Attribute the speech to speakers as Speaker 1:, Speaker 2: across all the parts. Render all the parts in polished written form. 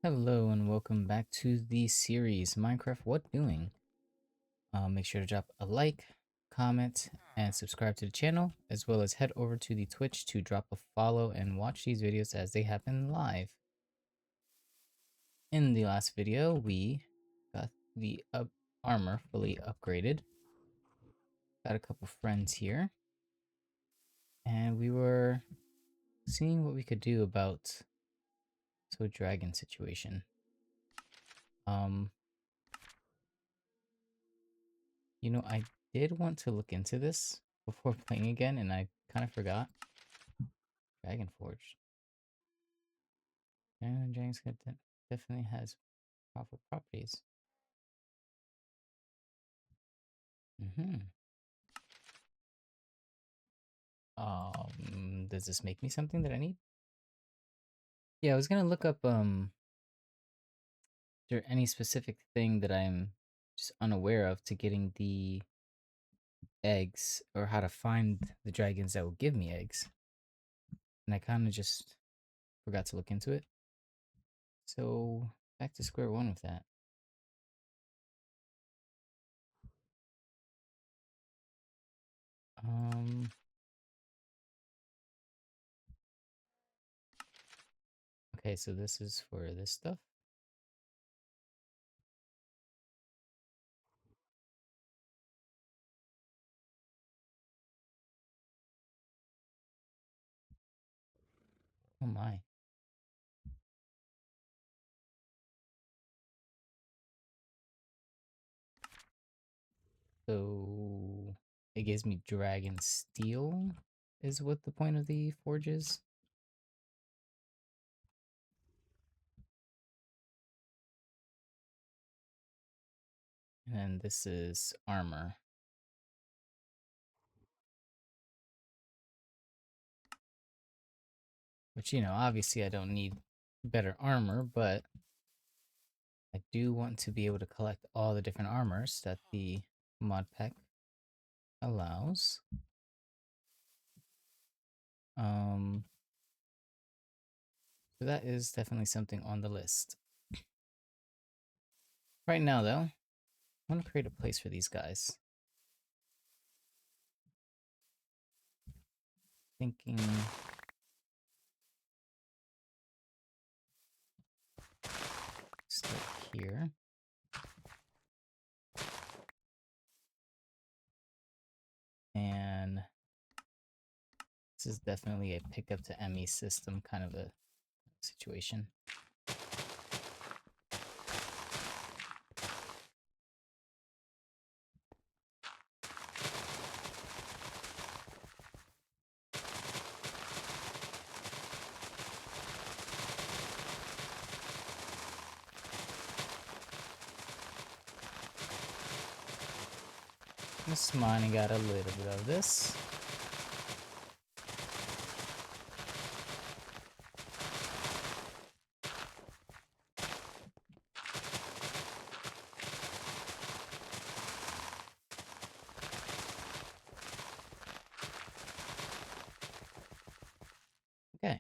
Speaker 1: Hello and welcome back to the series Minecraft What Doing. Make sure to drop a like, comment, and subscribe to the channel, as well as head over to the Twitch to drop a follow and watch these videos as they happen live. In the last video, we got the armor fully upgraded. Got a couple friends here, and we were seeing what we could do about the dragon situation. I did want to look into this before playing again, and I kind of forgot. Dragon Forge. And Dragon's Head definitely has powerful properties. Does this make me something that I need? Yeah, I was gonna look up is there any specific thing that I'm just unaware of to getting the eggs, or how to find the dragons that will give me eggs. And I kind of just forgot to look into it. So back to square one with that. Okay, so this is for this stuff. Oh my. So it gives me dragon steel is what the point of the forge is. And this is armor. Which, obviously I don't need better armor, but I do want to be able to collect all the different armors that the mod pack allows. So that is definitely something on the list. Right now, though, I want to create a place for these guys. Thinking start here. And this is definitely a pickup to ME system kind of a situation. Just mining out a little bit of this. Okay.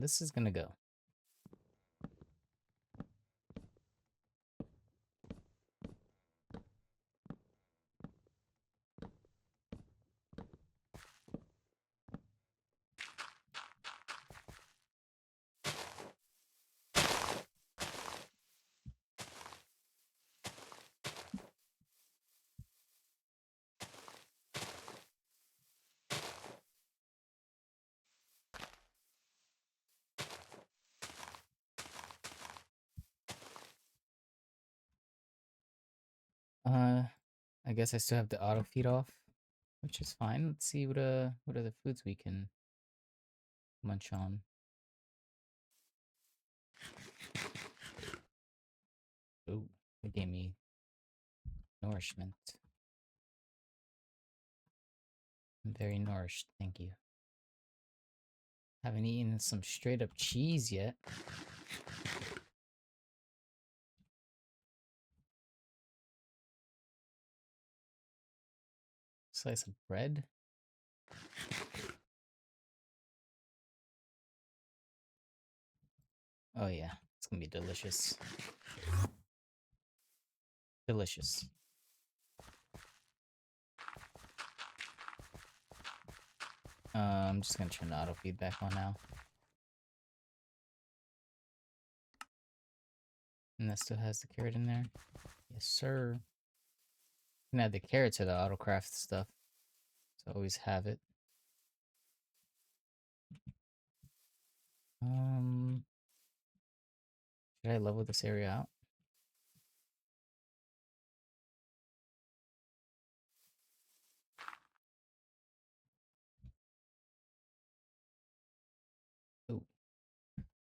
Speaker 1: This is gonna go. I guess I still have the auto feed off, which is fine. Let's see what other foods we can munch on. Ooh, it gave me nourishment. I'm very nourished, thank you. Haven't eaten some straight up cheese yet. Slice of bread. Oh yeah, it's gonna be delicious. Delicious. I'm just gonna turn the auto feedback on now. And that still has the carrot in there. Yes, sir. You can add the carrot to the autocraft stuff. So always have it. Should I level this area out? Oh,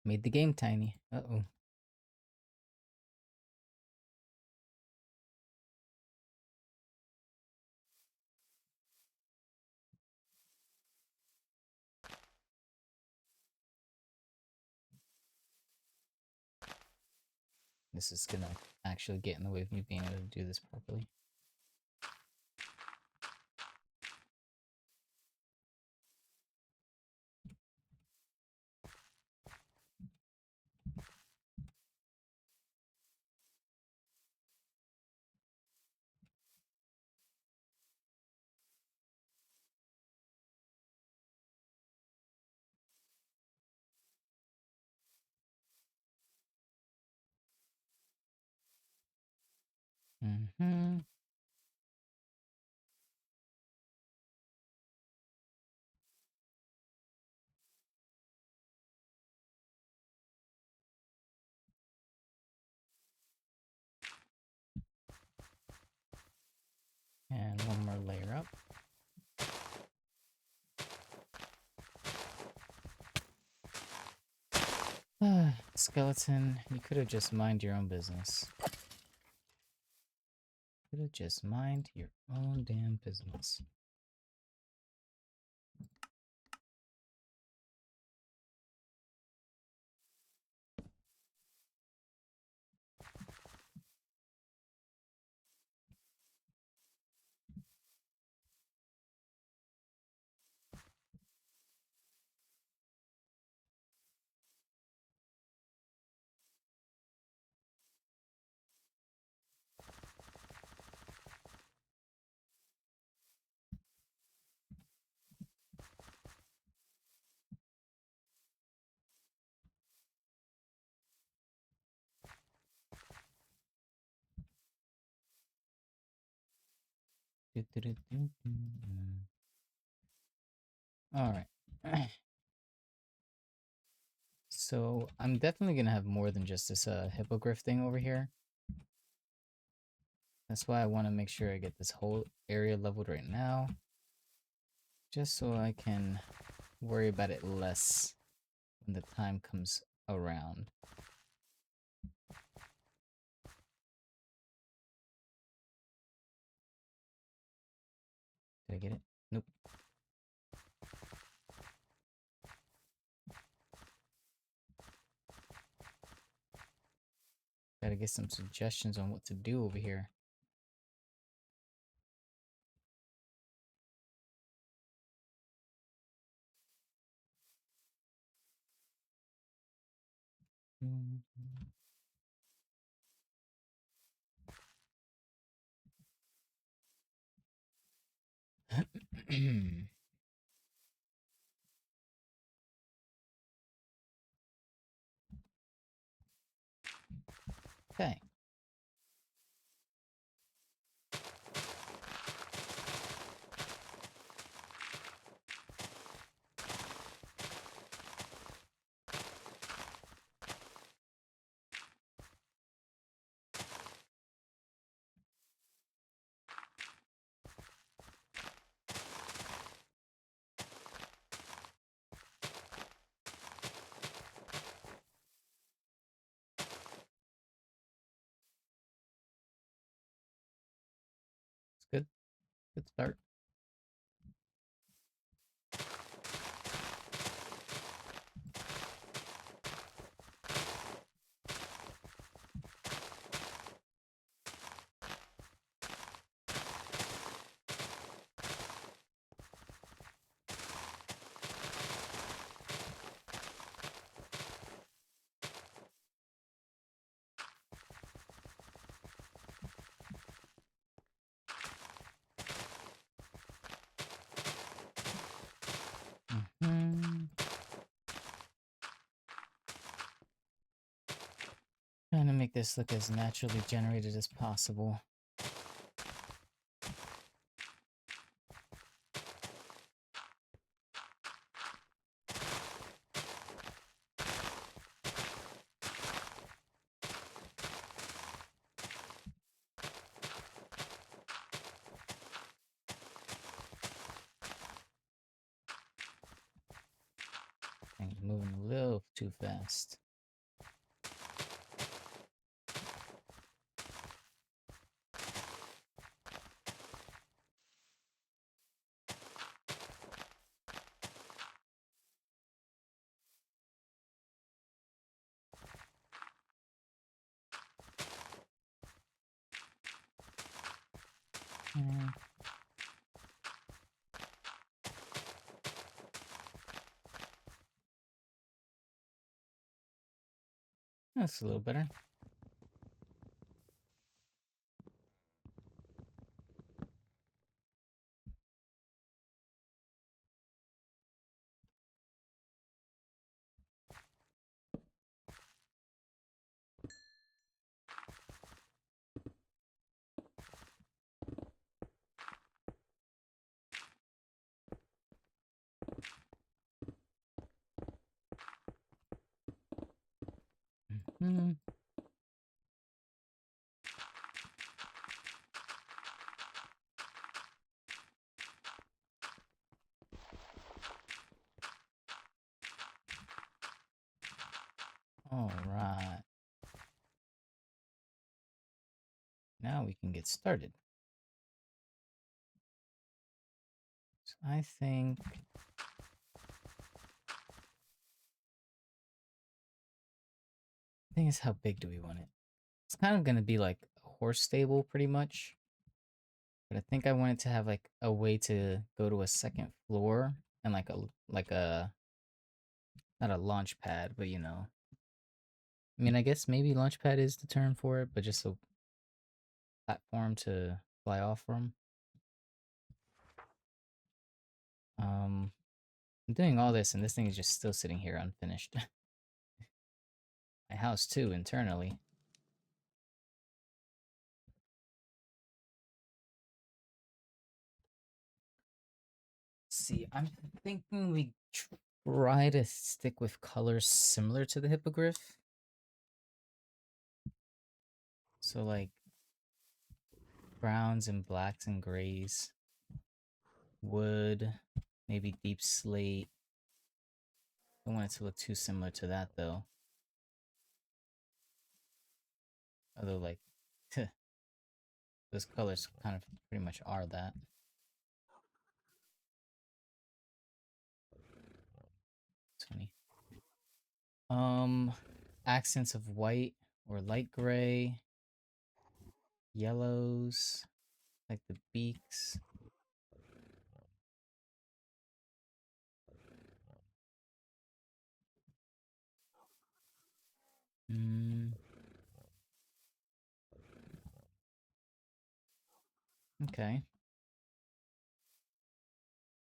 Speaker 1: made the game tiny. Uh-oh. This is gonna actually get in the way of me being able to do this properly. Mm-hmm. And one more layer up. Skeleton, you could have just mind your own business. Could have just mind your own damn business. Alright. So I'm definitely gonna have more than just this hippogryph thing over here. That's why I want to make sure I get this whole area leveled right now. Just so I can worry about it less when the time comes around. Did I get it? Nope. Gotta get some suggestions on what to do over here. Okay. It's good. Good start. this look as naturally generated as possible. I'm moving a little too fast. Mm, that's a little better. Mm, all right. Now we can get started. So I think thing is, how big do we want it? It's kind of gonna be like a horse stable, pretty much. But I think I want it to have like a way to go to a second floor and like a not a launch pad, but you know. I mean, I guess maybe launch pad is the term for it, but just a platform to fly off from. I'm doing all this, and this thing is just still sitting here unfinished. My house too, internally. See, I'm thinking we try to stick with colors similar to the hippogriff. So like browns and blacks and grays. Wood, maybe deep slate. Don't want it to look too similar to that though. Although like those colors kind of pretty much are that. 20. Um accents of white or light gray, yellows, like the beaks. Mm, okay.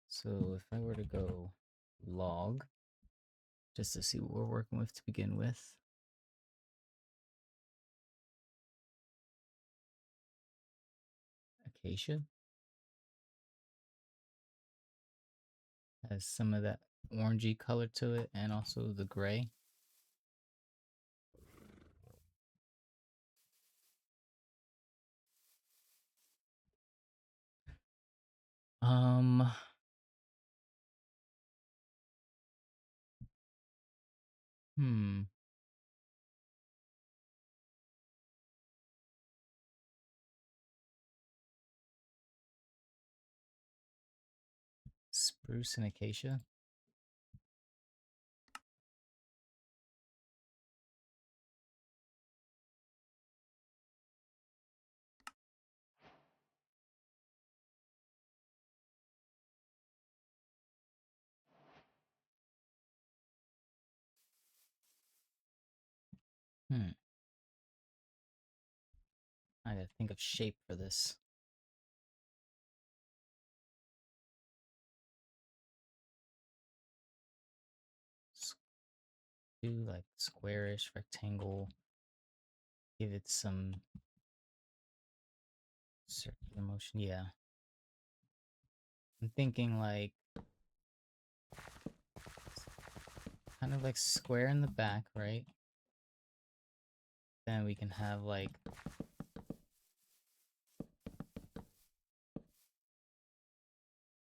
Speaker 1: So if I were to go log, just to see what we're working with to begin with. Acacia has some of that orangey color to it and also the gray. Um, hmm. Spruce and acacia. Hmm. I gotta think of shape for this. Do like squarish, rectangle. give it some circular motion. Yeah. I'm thinking like kind of like square in the back, right? Then we can have like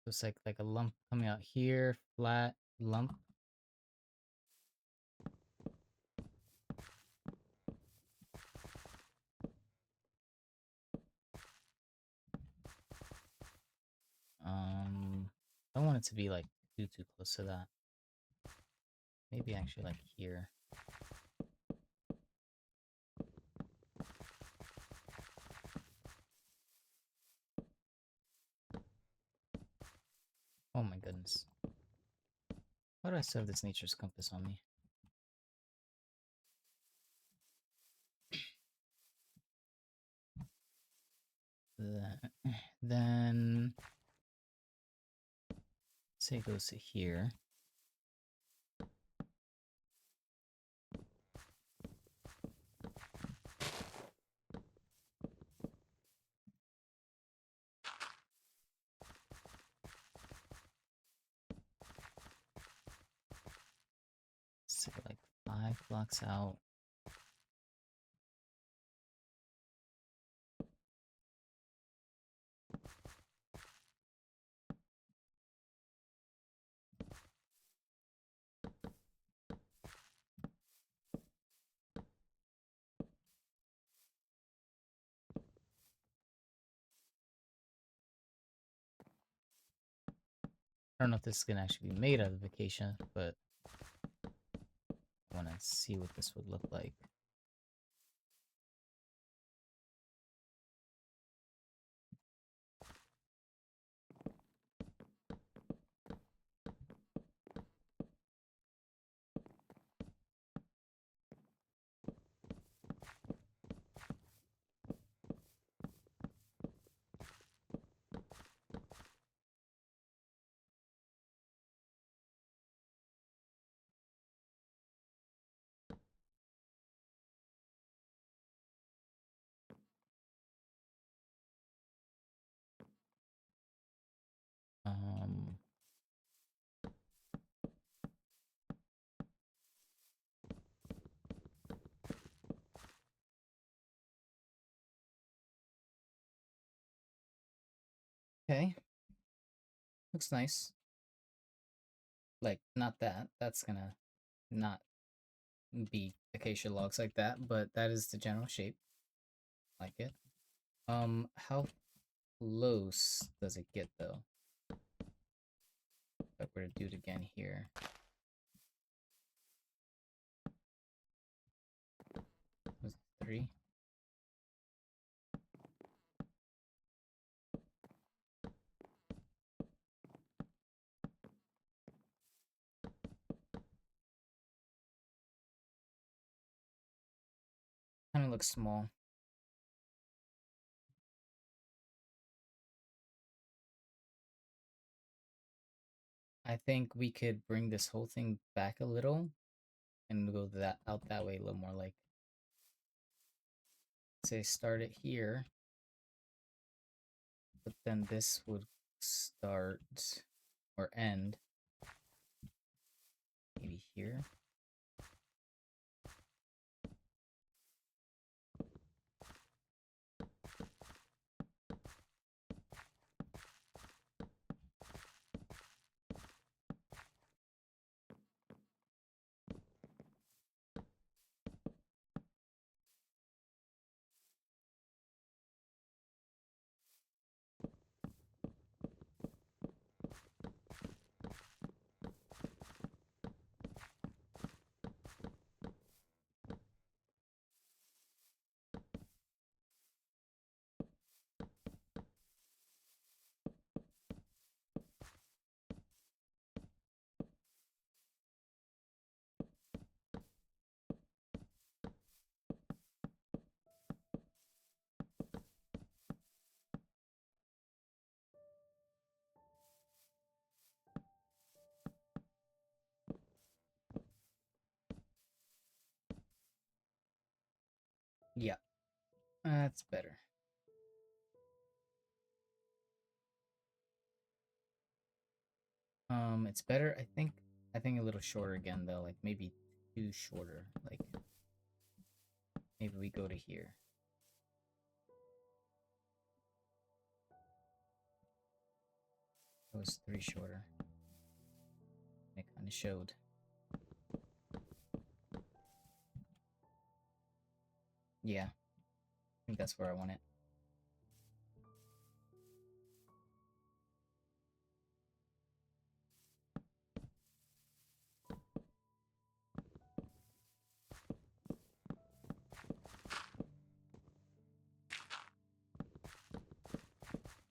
Speaker 1: looks like a lump coming out here, flat lump. I don't want it to be like too close to that. Maybe actually like here. Oh my goodness. Why do I still have this nature's compass on me? Then say it goes to here. Say like 5 blocks out. I don't know if this is gonna actually be made out of vacation, but I want to see what this would look like. Um, okay, looks nice. Like, not that. That's gonna not be acacia logs like that, but that is the general shape. Like it. How close does it get though? If I were to do it again here. Was it 3? Kind of looks small. I think we could bring this whole thing back a little and go out that way a little more. Like, say, start it here, but then this would start or end maybe here. That's better. It's better. I think a little shorter again though. Like maybe two shorter. Like maybe we go to here. It was three shorter. It kind of showed. Yeah, I think that's where I want it.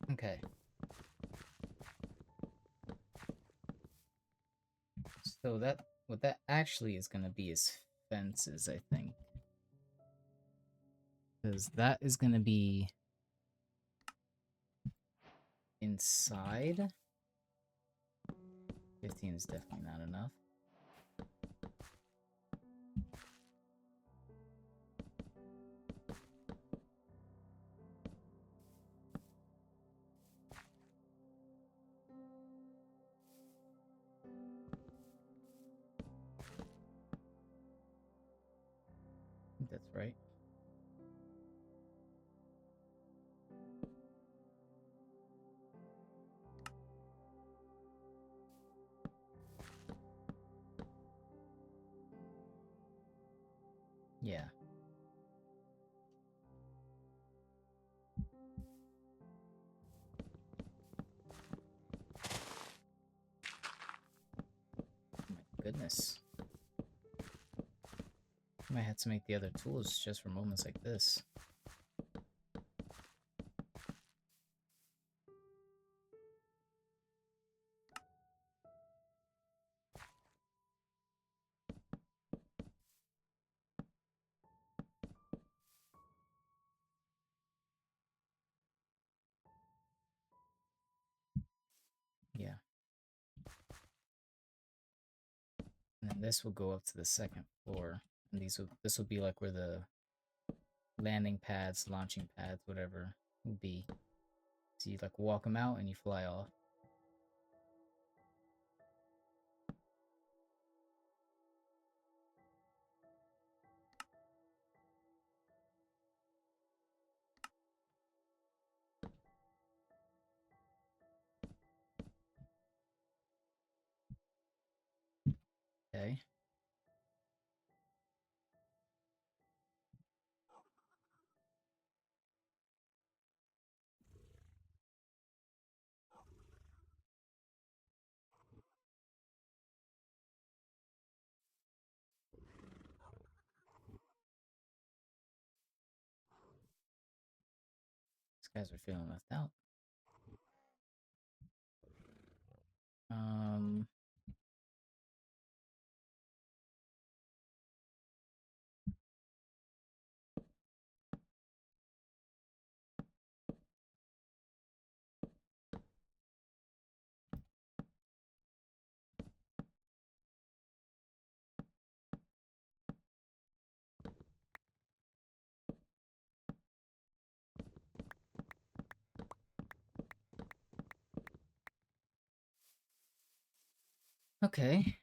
Speaker 1: Okay. So that what that actually is gonna be is fences, I think. Because that is gonna be inside. 15 is definitely not enough. I think that's right. Yeah. Oh my goodness. I might have to make the other tools just for moments like this. Yeah. And then this will go up to the second floor. And this will be like where the landing pads, launching pads, whatever will be. So you like walk them out and you fly off. Okay. These guys are feeling left out. Um, okay.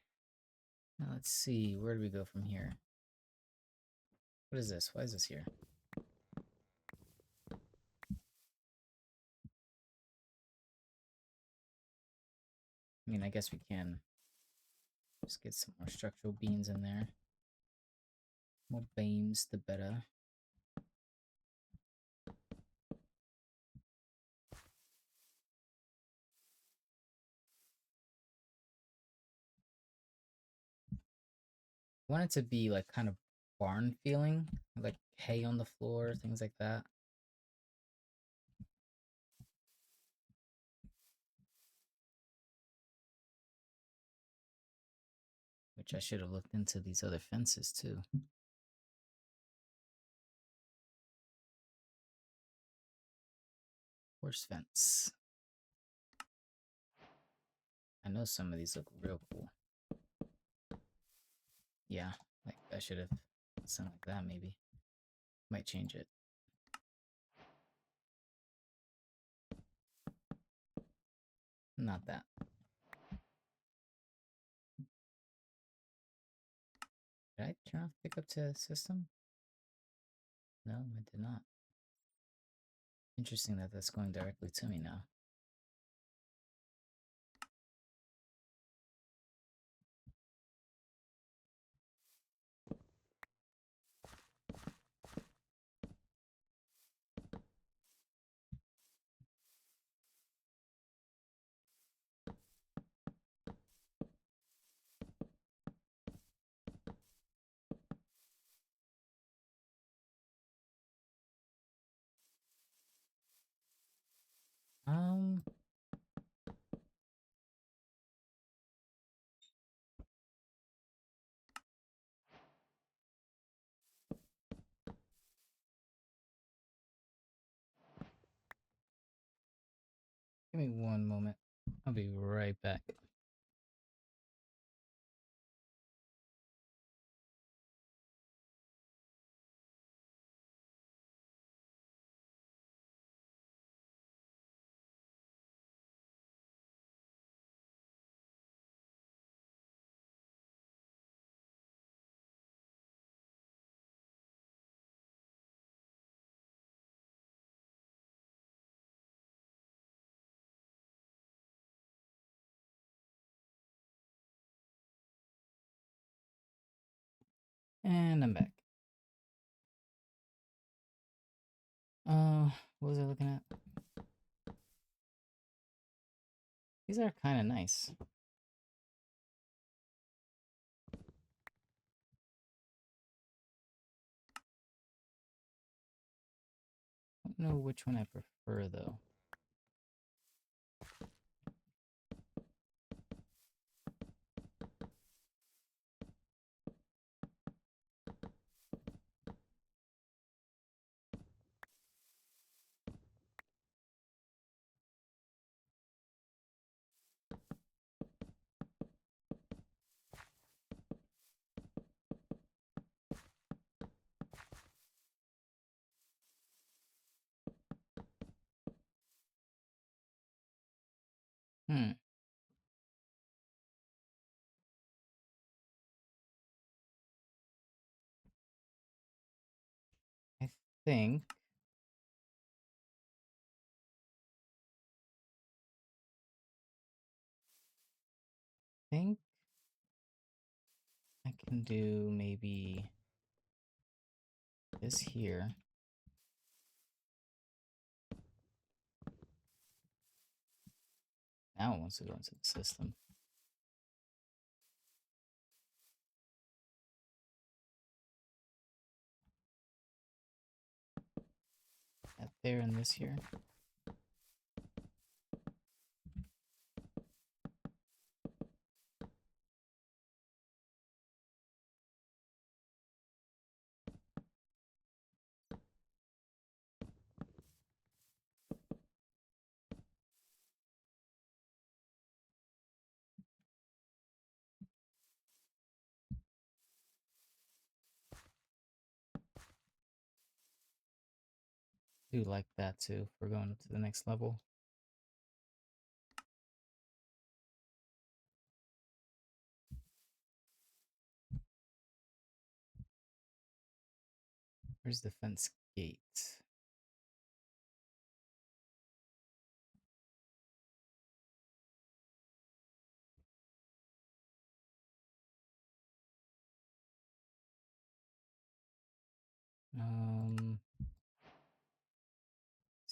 Speaker 1: Now let's see. Where do we go from here? What is this? Why is this here? I mean, I guess we can just get some more structural beams in there. More beams, the better. I want it to be like kind of barn feeling, like hay on the floor, things like that. Which I should have looked into these other fences too. Horse fence. I know some of these look real cool. Yeah, like I should have something like that maybe. Might change it. Not that. Did I turn off pickup to system? No, I did not. Interesting that that's going directly to me now. Um, Give me one moment. I'll be right back. And I'm back. What was I looking at? These are kind of nice. I don't know which one I prefer though. Hmm. I think think I can do maybe this here. Now it wants to go into the system. That there and this here. Do like that too if we're going up to the next level. Where's the fence gate?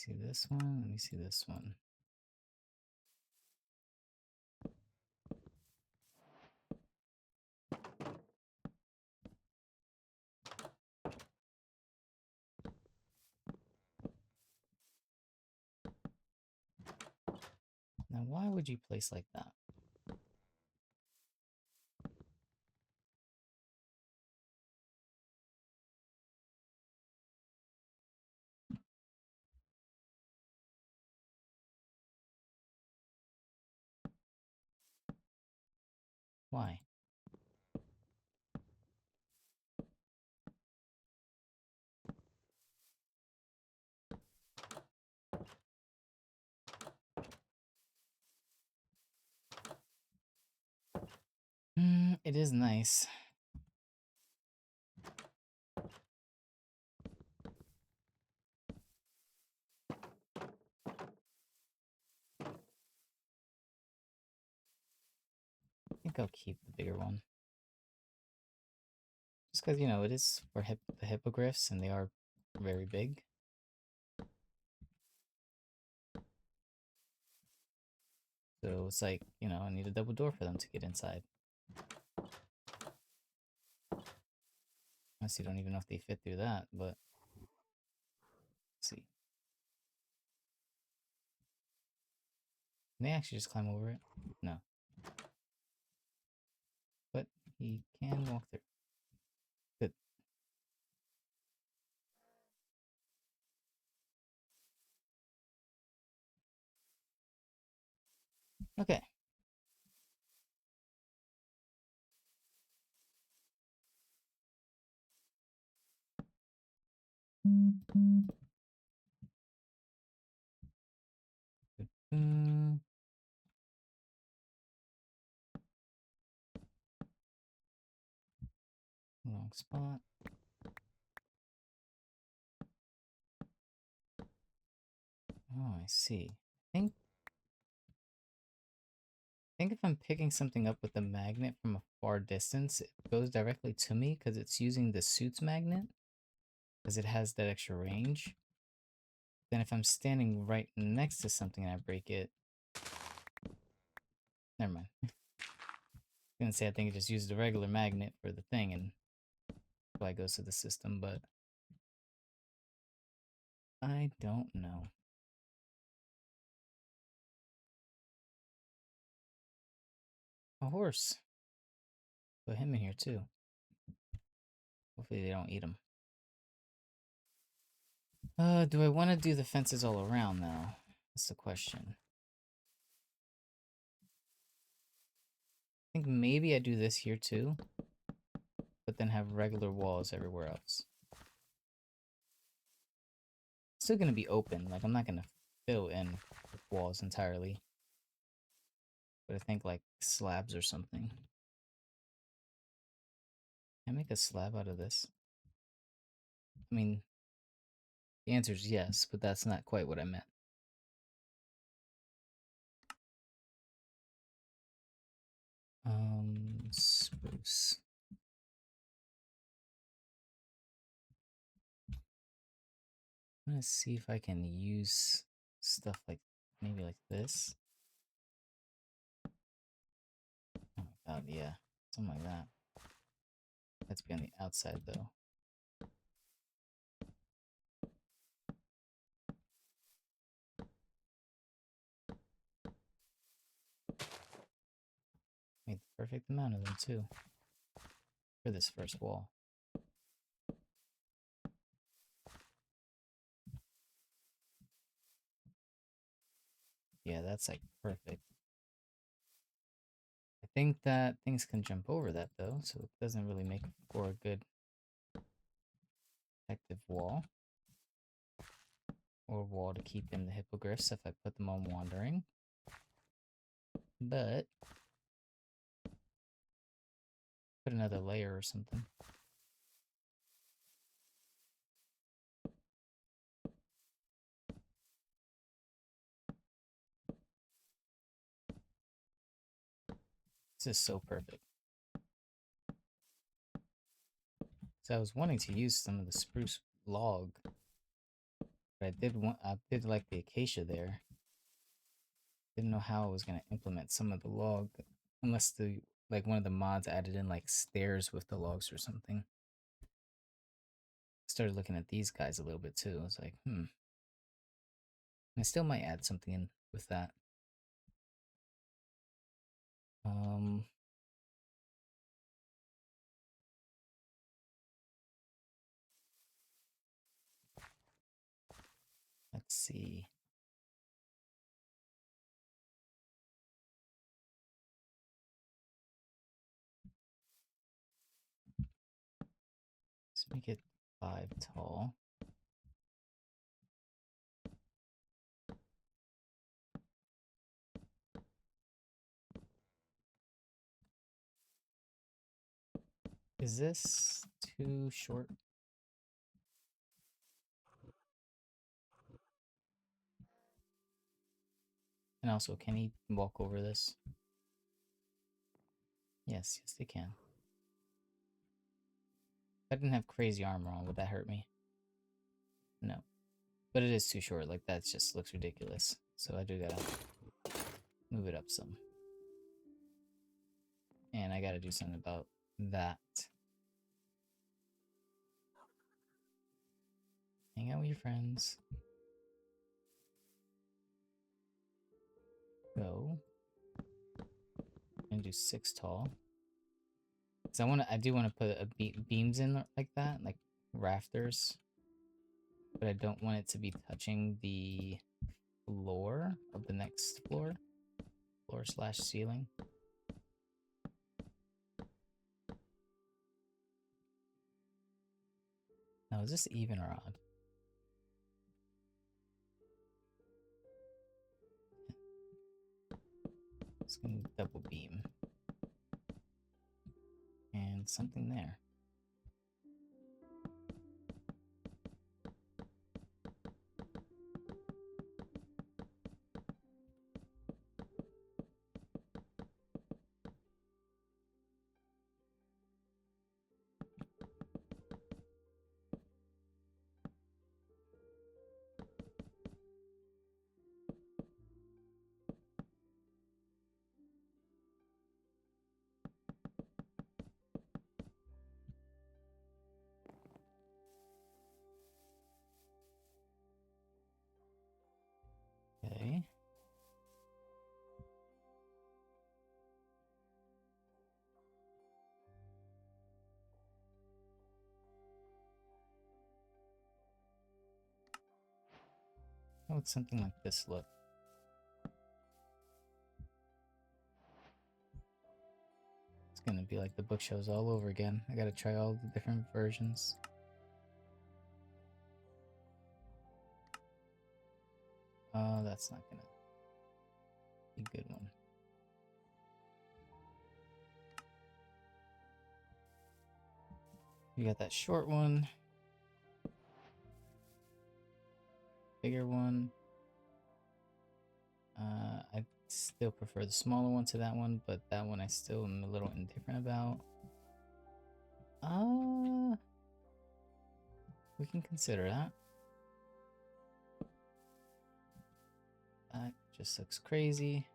Speaker 1: See this one? Let me see this one. Now, why would you place like that? Why? It is nice. I think I'll keep the bigger one. Just because, you know, it is for the hippogriffs, and they are very big. So it's like, you know, I need a double door for them to get inside. Honestly, don't even know if they fit through that, but let's see. Can they actually just climb over it? No. But he can walk through. Good. Okay. Mm, wrong spot. Oh, I see. I think if I'm picking something up with a magnet from a far distance, it goes directly to me because it's using the suit's magnet, because it has that extra range. Then if I'm standing right next to something and I break it, never mind. I was gonna say I think it just uses the regular magnet for the thing and why it goes to the system, but I don't know. A horse. Put him in here too. Hopefully they don't eat him. Do I want to do the fences all around though? That's the question. I think maybe I do this here too, but then have regular walls everywhere else. It's still gonna be open, like I'm not gonna fill in with walls entirely. But I think like slabs or something. Can I make a slab out of this? I mean, the answer is yes, but that's not quite what I meant. Spruce. I'm gonna see if I can use stuff like maybe like this. Oh my god, yeah. Something like that. That's be on the outside though. Made the perfect amount of them too. For this first wall. Yeah, that's like perfect. I think that things can jump over that though, so it doesn't really make for a good protective wall. Or wall to keep in the hippogriffs if I put them on wandering. But put another layer or something. This is so perfect. So I was wanting to use some of the spruce log, but I did like the acacia there. Didn't know how I was gonna implement some of the log, unless like one of the mods added in like stairs with the logs or something. Started looking at these guys a little bit too. I was like, I still might add something in with that. Um, let's see. Let's make it 5 tall. Is this too short? And also, can he walk over this? Yes, yes, they can. If I didn't have crazy armor on, would that hurt me? No. But it is too short. Like, that just looks ridiculous. So I do gotta move it up some. And I gotta do something about that. Hang out with your friends. Go. And do 6 tall. Because I do want to put beams in like that, like rafters. But I don't want it to be touching the floor of the next floor. Floor/ceiling. Now, is this even or odd? It's gonna double beam. And something there. Okay. How would something like this look? It's gonna be like the bookshelves all over again. I gotta try all the different versions. Oh, that's not gonna be a good one. You got that short one. Bigger one. I still prefer the smaller one to that one, but that one I still am a little indifferent about. We can consider that. That just looks crazy.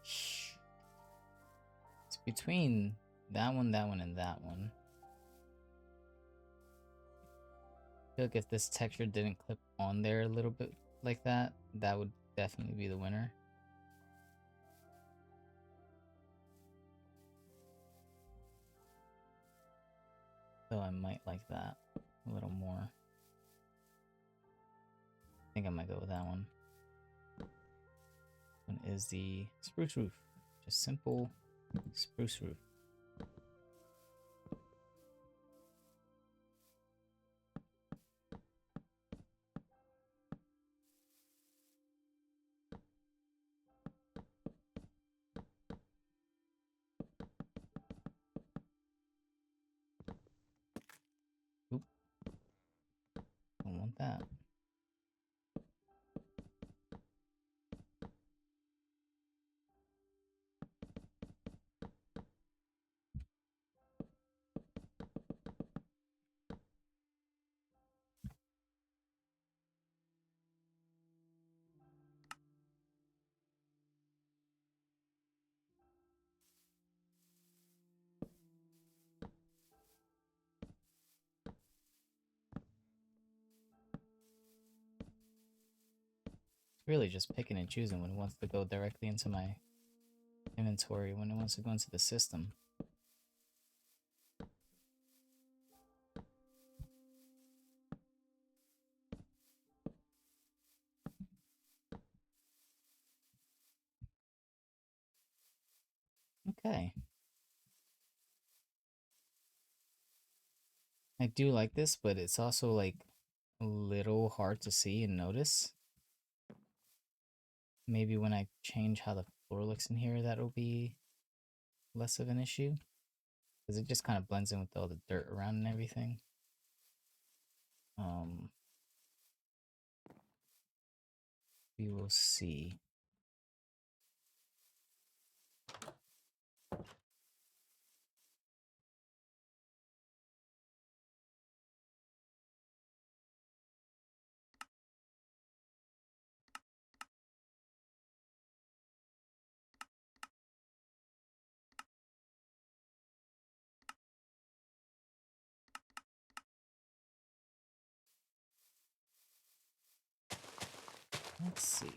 Speaker 1: It's between that one, and that one. I feel like if this texture didn't clip on there a little bit like that, that would definitely be the winner. So I might like that a little more. I think I might go with that one. One is the spruce roof. Just simple spruce roof. Oop. Don't want that. It's really just picking and choosing when it wants to go directly into my inventory, when it wants to go into the system. Okay. I do like this, but it's also like a little hard to see and notice. Maybe when I change how the floor looks in here, that'll be less of an issue. because it just kind of blends in with all the dirt around and everything. Um, we will see. Let's see.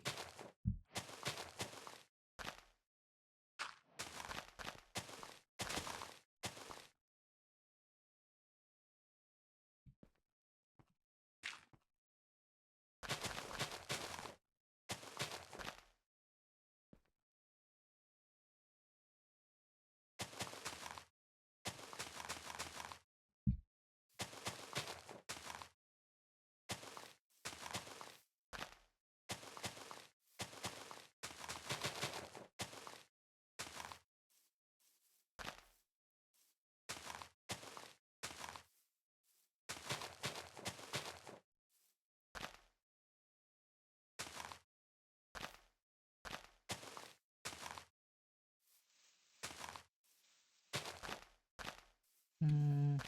Speaker 1: Mm,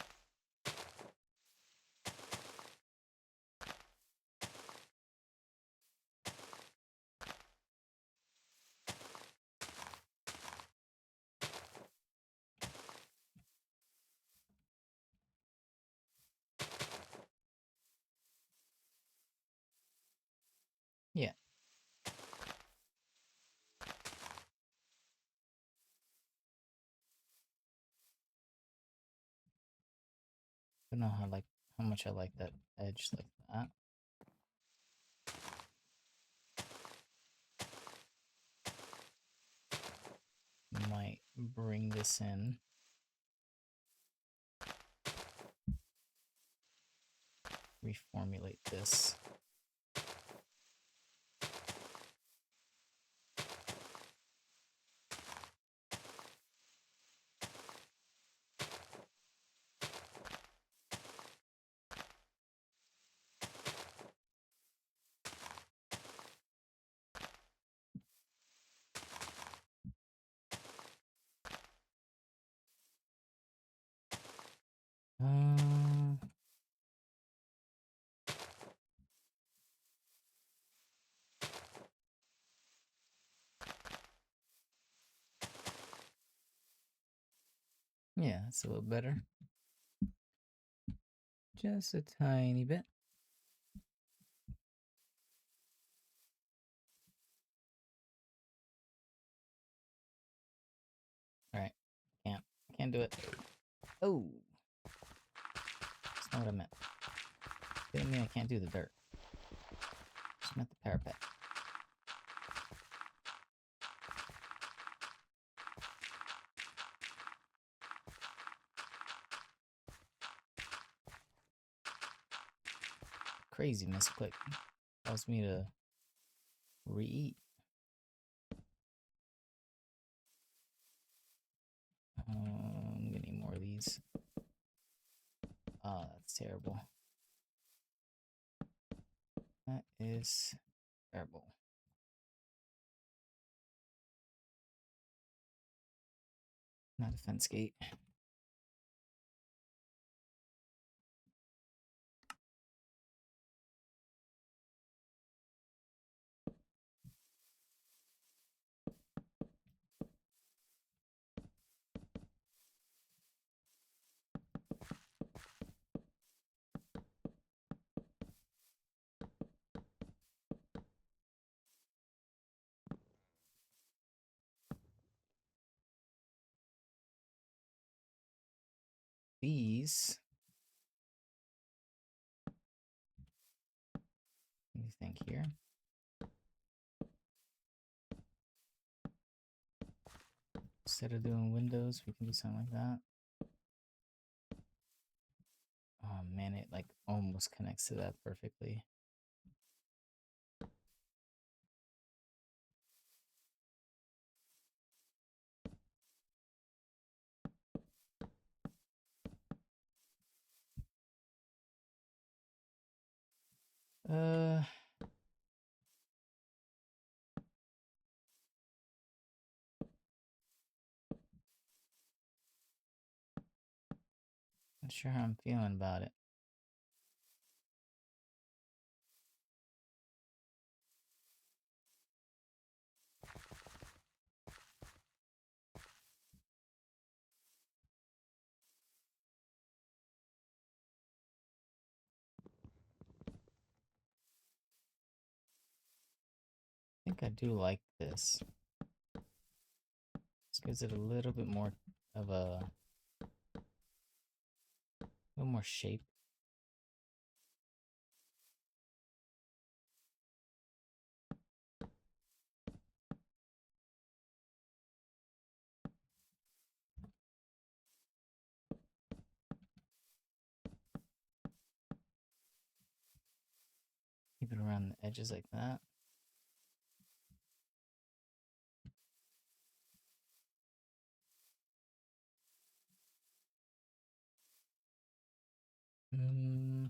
Speaker 1: yeah. I don't know how much I like that edge like that. Might bring this in. Reformulate this. Uh, yeah, that's a little better. Just a tiny bit. Alright. Can't do it. Oh! That's not what I meant. Didn't mean I can't do the dirt. Just meant the parapet. Crazy misclick. Caused me to re-eat. I'm gonna need more of these. Ah, that's terrible. That is terrible. Not a fence gate. These. What do you think here? Instead of doing windows, we can do something like that. Oh man, it like almost connects to that perfectly. Not sure how I'm feeling about it. I think I do like this. This gives it a little bit more of a little more shape. Keep it around the edges like that. Mm,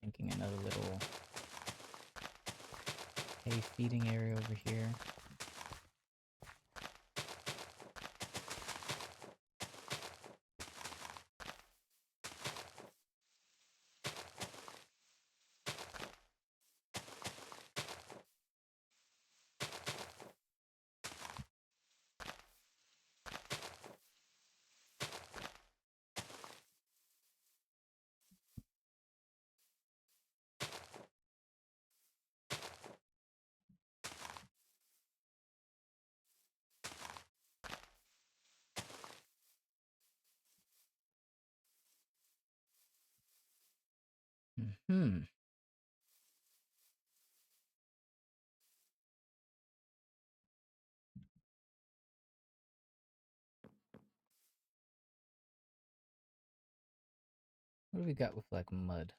Speaker 1: thinking another little hay feeding area over here. Hmm. What do we got with like mud?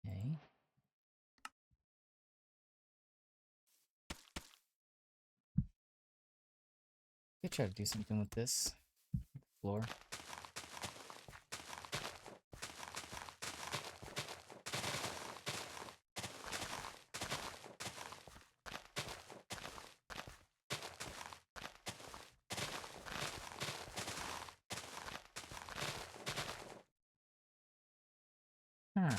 Speaker 1: Okay. Could try to do something with this floor. Huh.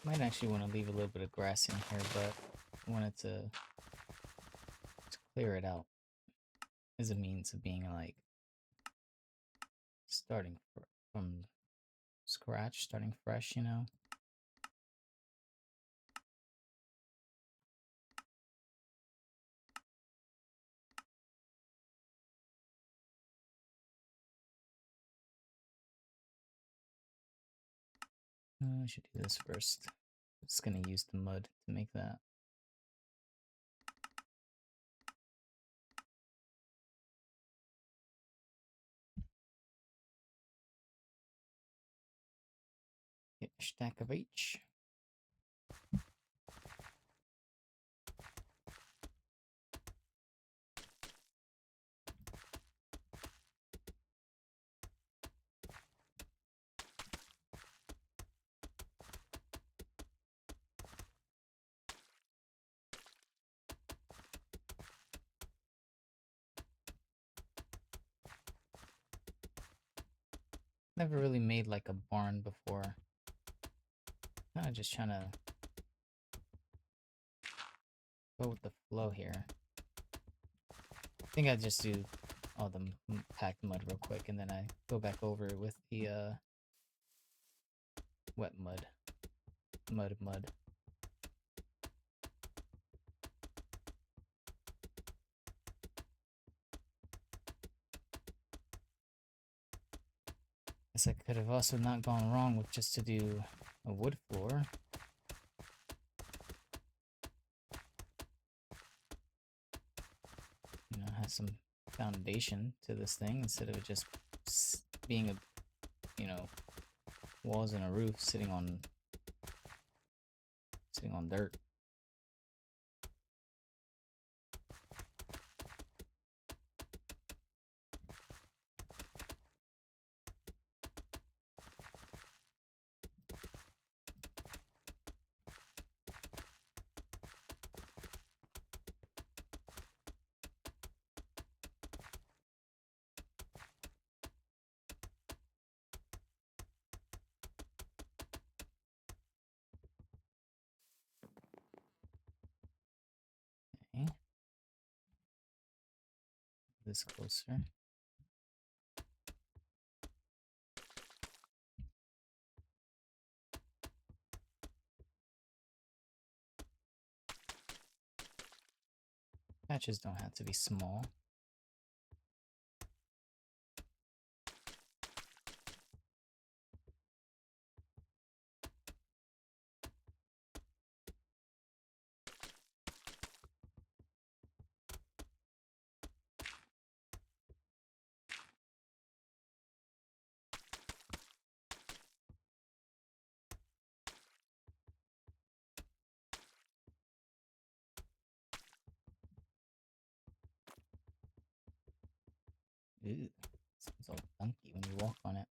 Speaker 1: Might actually want to leave a little bit of grass in here, but I wanted to clear it out as a means of being like starting from scratch, starting fresh, you know? I should do this first. I'm just gonna use the mud to make that. Get a stack of each. Never really made like a barn before. Kind of just trying to go with the flow here. I think I just do all the packed mud real quick, and then I go back over it with the wet mud. Mud. Guess I could have also not gone wrong with just to do a wood floor. You know, have some foundation to this thing instead of it just being a, you know, walls and a roof sitting on dirt. Okay. This closer. Patches don't have to be small. Ooh, sounds all funky when you walk on it.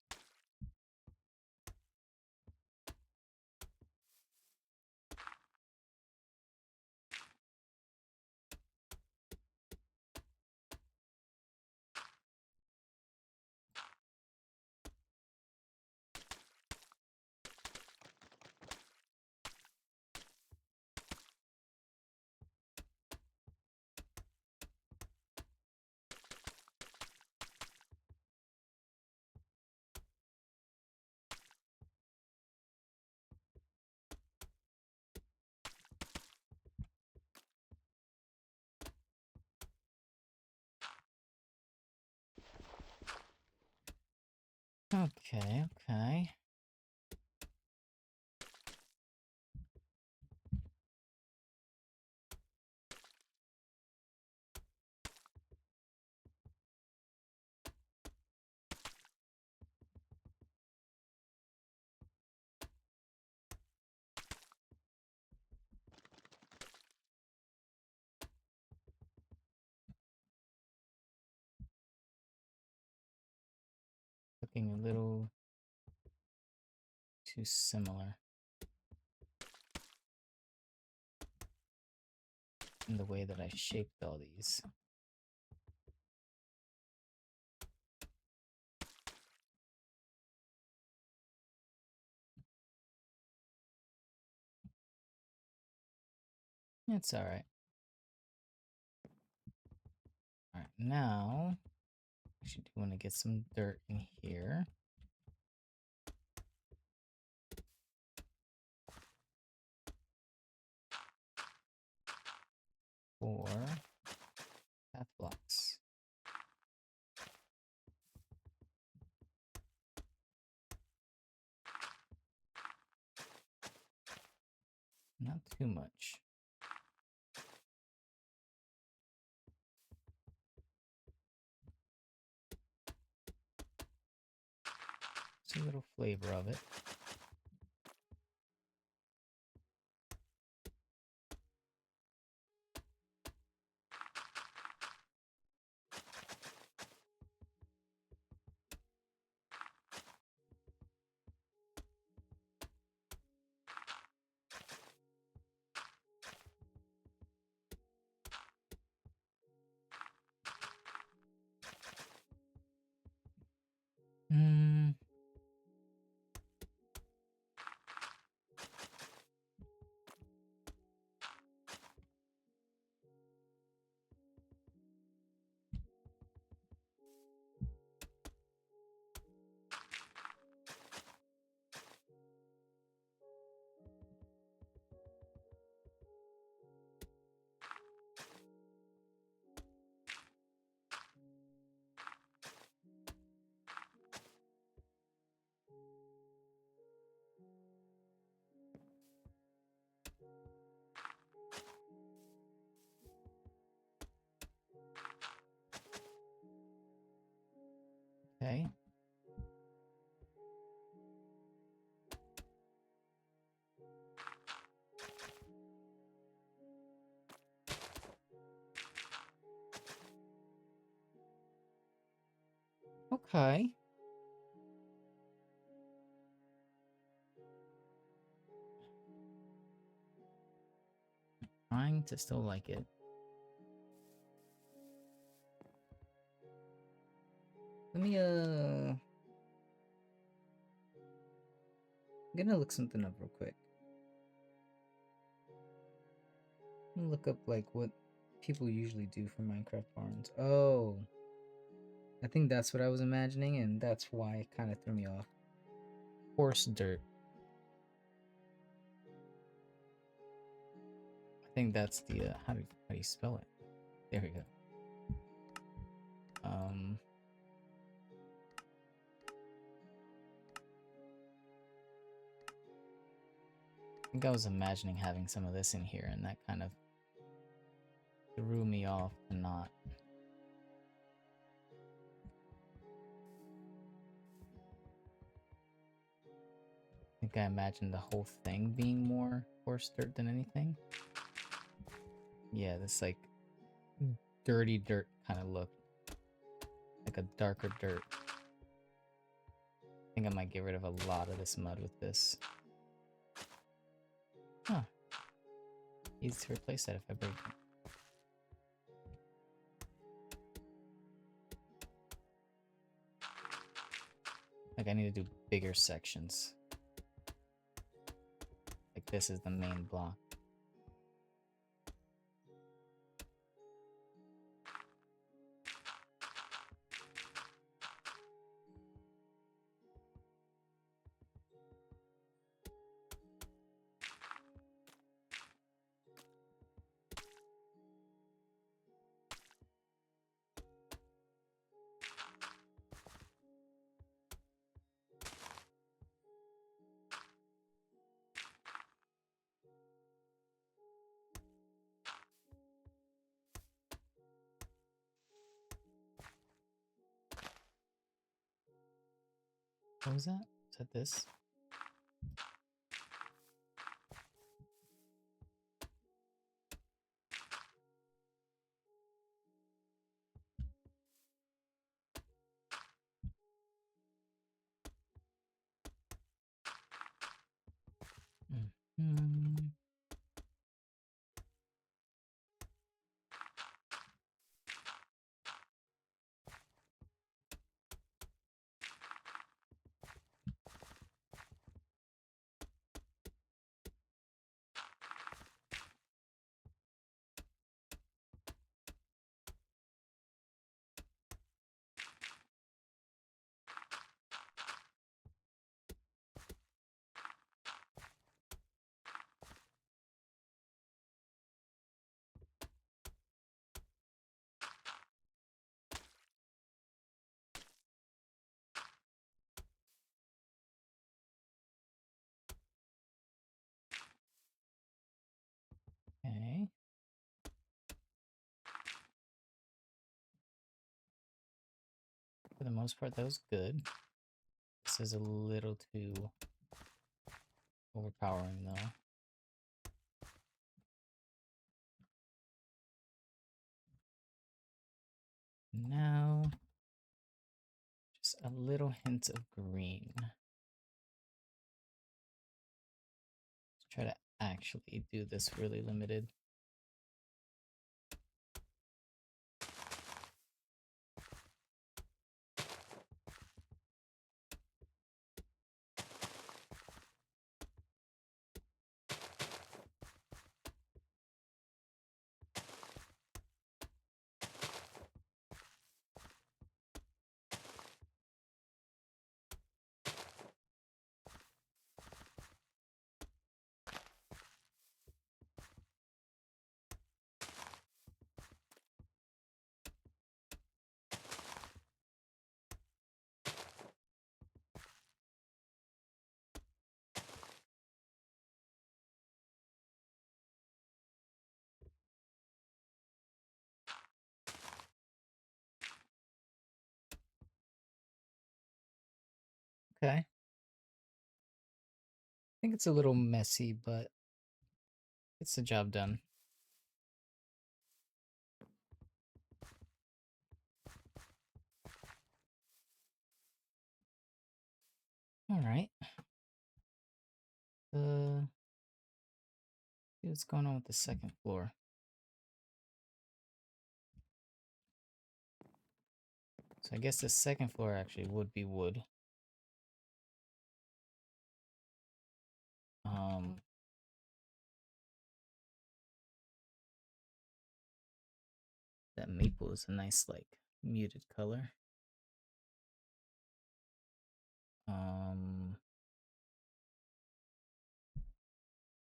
Speaker 1: Okay. Looking a little too similar in the way that I shaped all these. It's alright. Alright, now I should want to get some dirt in here. For path blocks. Not too much. Just a little flavor of it. Okay. Trying to still like it. Let me I'm gonna look something up real quick. I'm gonna look up like what people usually do for Minecraft farms. Oh, I think that's what I was imagining, and that's why it kind of threw me off. Coarse dirt. I think that's the how do you spell it? There we go. I think I was imagining having some of this in here, and that kind of threw me off to not. I think I imagined the whole thing being more coarse dirt than anything. Yeah, this like dirty dirt kind of look. Like a darker dirt. I think I might get rid of a lot of this mud with this. Huh. Easy to replace that if I break it. Like I need to do bigger sections. Like this is the main block. What was that? Is that this? Mm-hmm. Okay. For the most part, that was good. This is a little too overpowering, though. Now, just a little hint of green. Let's try to actually do this really limited. Okay. I think it's a little messy, but it's the job done. All right. See what's going on with the second floor. So I guess the second floor actually would be wood. That maple is a nice, like, muted color.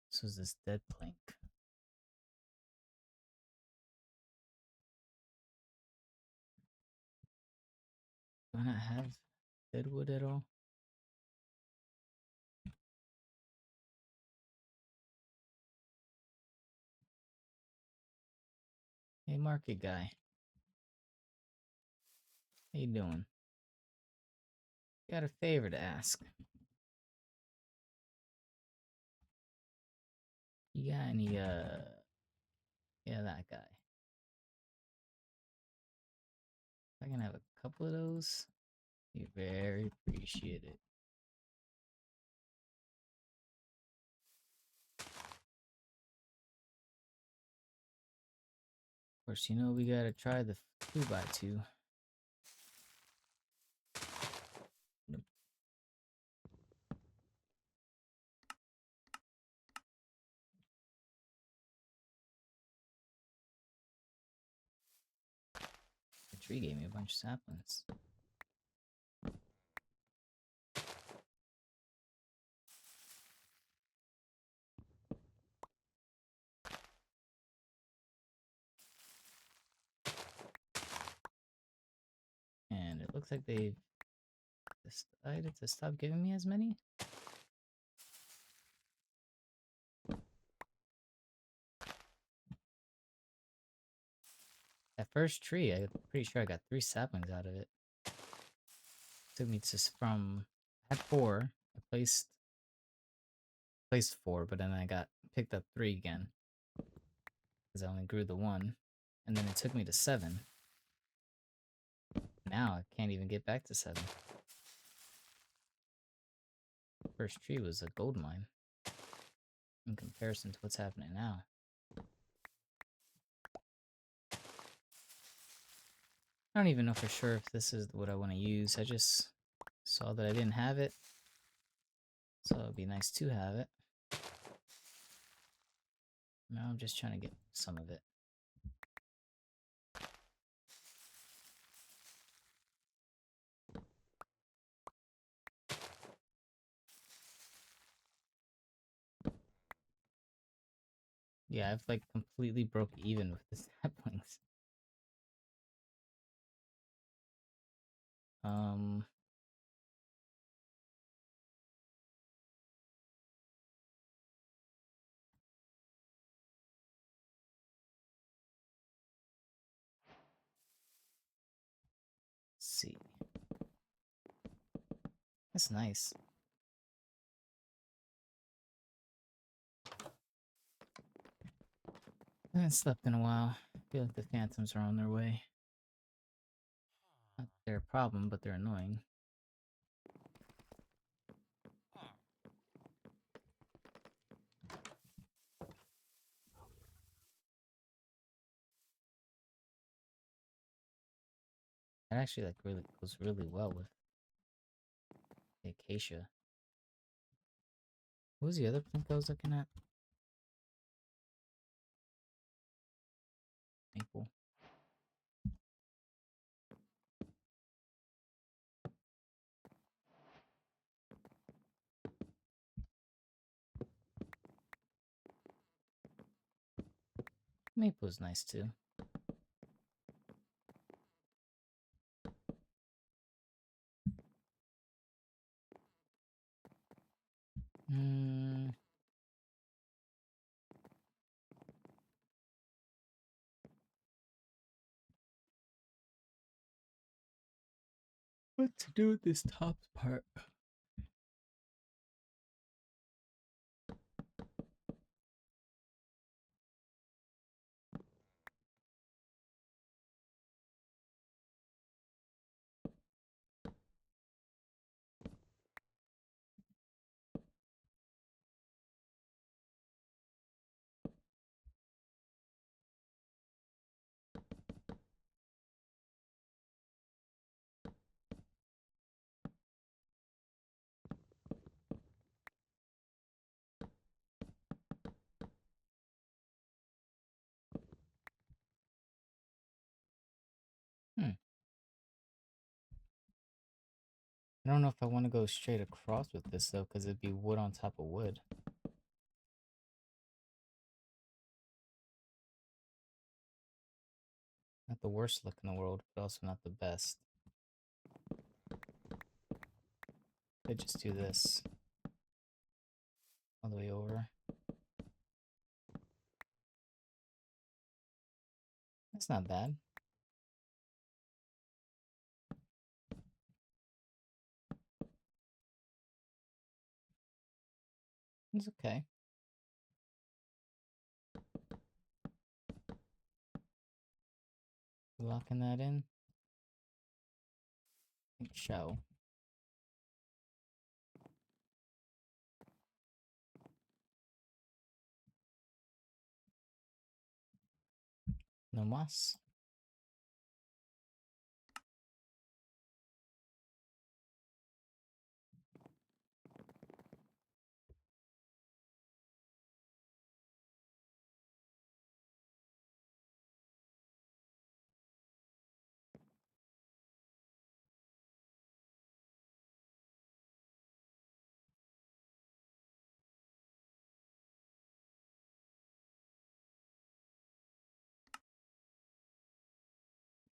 Speaker 1: So is this dead plank? Do I not have dead wood at all? Hey, market guy. How you doing? Got a favor to ask. You got any, yeah, that guy. If I can have a couple of those, be very appreciated. Of course, you know we gotta try the 2x2. Nope. The tree gave me a bunch of saplings. And it looks like they've decided to stop giving me as many. That first tree, I'm pretty sure I got 3 saplings out of it. Took me to from I had 4. I placed 4, but then I got picked up 3 again because I only grew the 1, and then it took me to 7. Now I can't even get back to 7. First tree was a gold mine in comparison to what's happening now. I don't even know for sure if this is what I want to use. I just saw that I didn't have it, so it'd be nice to have it. Now I'm just trying to get some of it. Yeah, I've like completely broke even with the saplings. Let's see. That's nice. I haven't slept in a while. I feel like the phantoms are on their way. Not their problem, but they're annoying. That actually like really goes really well with the acacia. What was the other plant I was looking at? Maple. Maple is nice too. What to do with this top part? I don't know if I want to go straight across with this though, because it'd be wood on top of wood. Not the worst look in the world, but also not the best. Could just do this all the way over. That's not bad. It's okay. Locking that in. Show. No mas.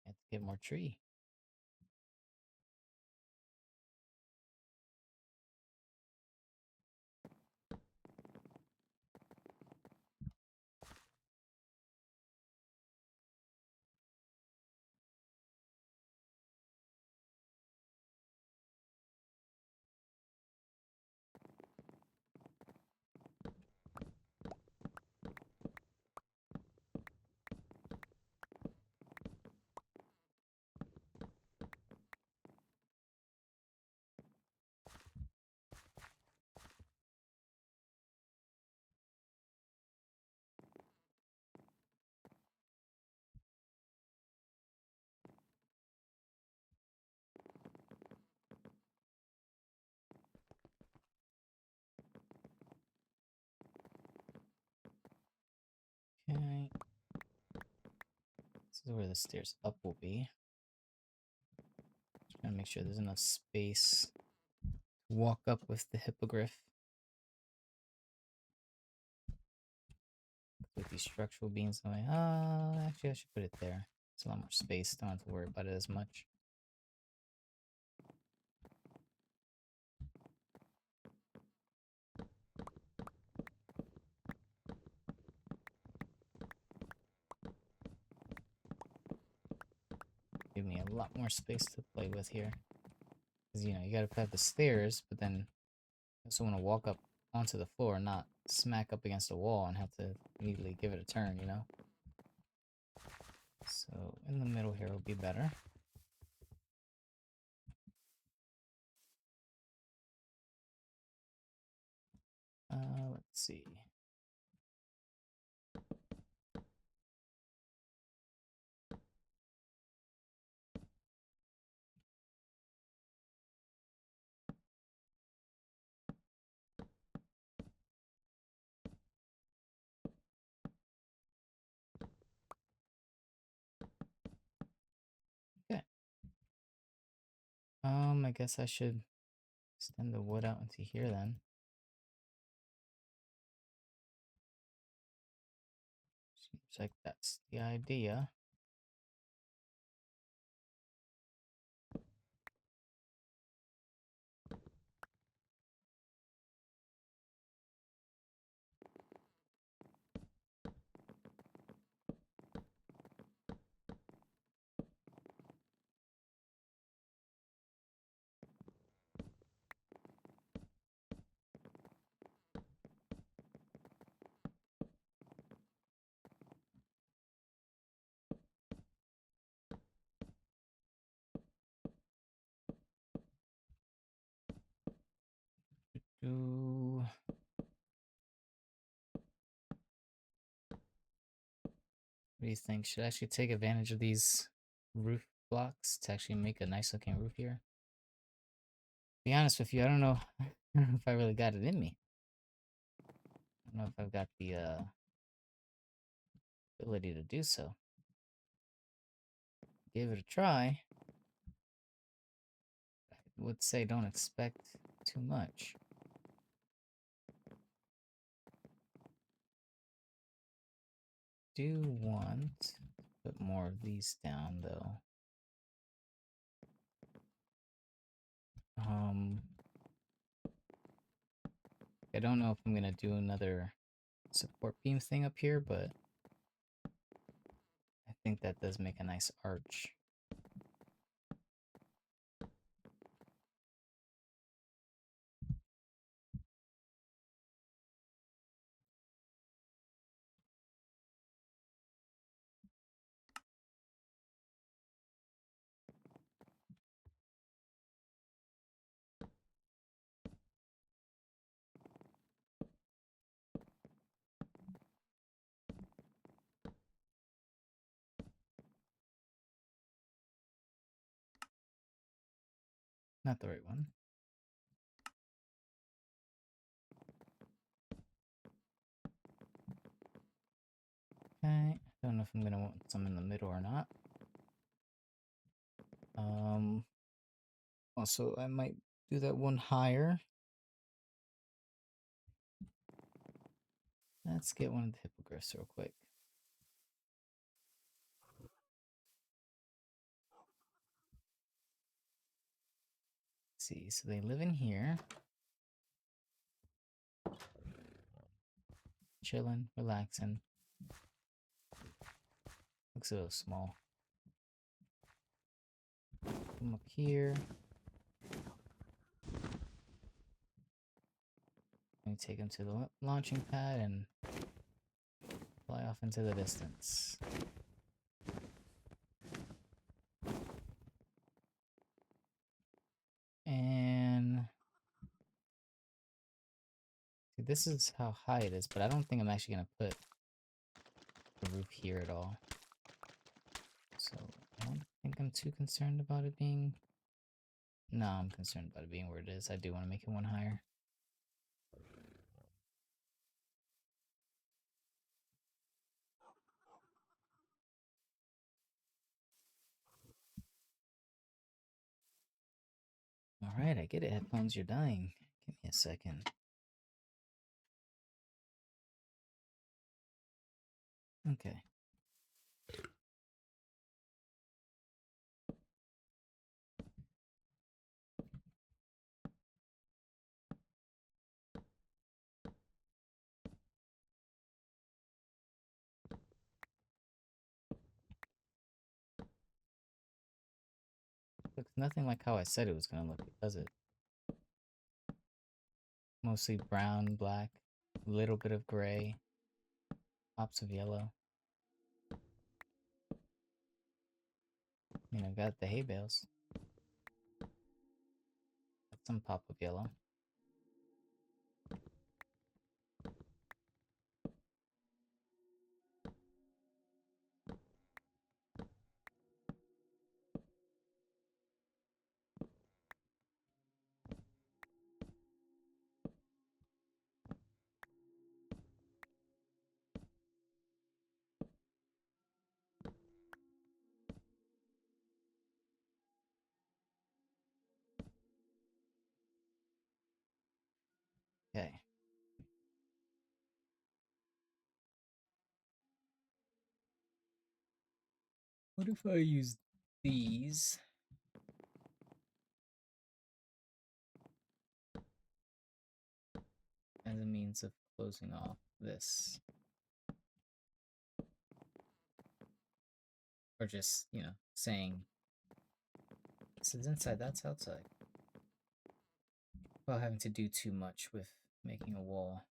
Speaker 1: Have to get more tree. Okay. This is where the stairs up will be. Just gotta make sure there's enough space to walk up with the hippogriff. With these structural beams in the way. Actually, I should put it there. It's a lot more space. Don't have to worry about it as much. Give me a lot more space to play with here. Because, you know, you gotta have the stairs, but then you also want to walk up onto the floor, not smack up against the wall and have to immediately give it a turn, you know? So, in the middle here will be better. Let's see. Okay. I guess I should extend the wood out into here then. Seems like that's the idea. Do What do you think? Should I actually take advantage of these roof blocks to actually make a nice looking roof here? Be honest with you, I don't know. I don't know if I really got it in me. I don't know if I've got the ability to do so. Give it a try. would say don't expect too much. Do want to put more of these down though. I don't know if I'm gonna do another support beam thing up here, but I think that does make a nice arch. Not the right one. Okay, I don't know if I'm gonna want some in the middle or not. Also, I might do that one higher. Let's get one of the hippogriffs real quick. Let's see, so they live in here. Chilling, relaxing. Looks a little small. Come up here. Let me take him to the launching pad and fly off into the distance. And see, this is how high it is, but I don't think I'm actually gonna put the roof here at all. So I don't think I'm too concerned about it being... No, I'm concerned about it being where it is. I do want to make it one higher. Alright, I get it. Headphones, you're dying. Give me a second. Okay. Looks nothing like how I said it was gonna look, does it? Mostly brown, black, a little bit of gray, pops of yellow. I mean, I've got the hay bales. Got some pop of yellow. Okay. What if I use these as a means of closing off this? Or just, you know, saying, this is inside, that's outside. Without having to do too much with making a wall.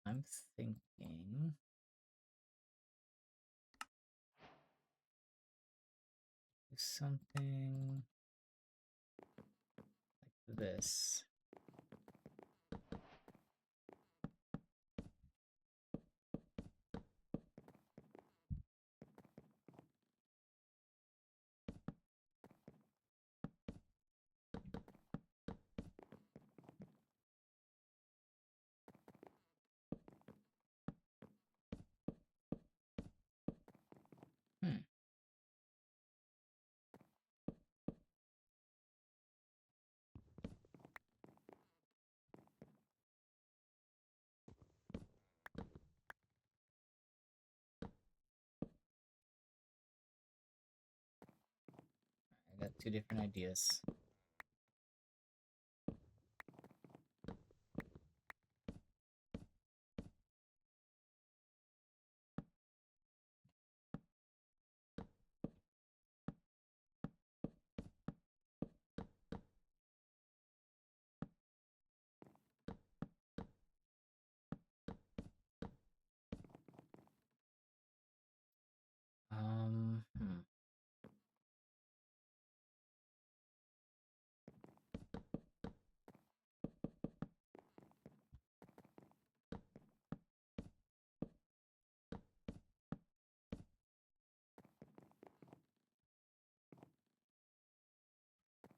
Speaker 1: I I'm thinking something like this. Hmm. I got two different ideas. Hmm.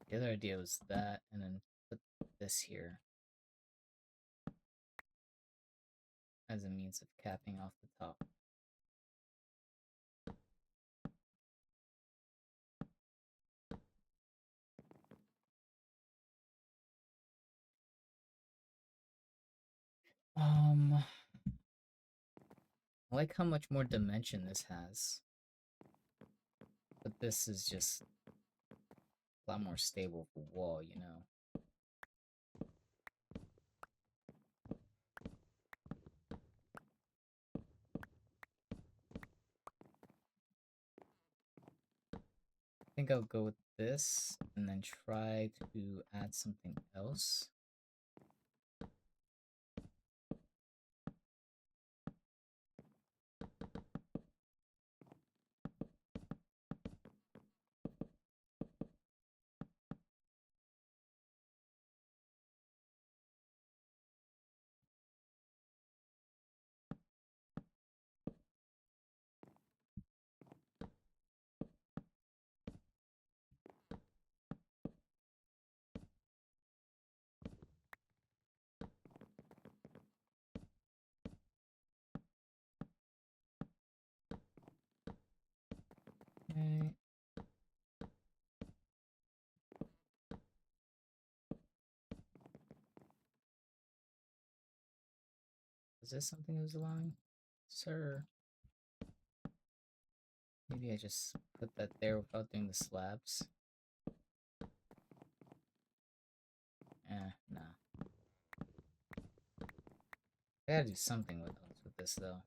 Speaker 1: The other idea was that, and then put this here as a means of capping off the top. I like how much more dimension this has, but this is just a lot more stable for wall, you know. I think I'll go with this and then try to add something else. Okay. Is this something it was allowing? Sir. Maybe I just put that there without doing the slabs. Nah. I gotta do something with this though.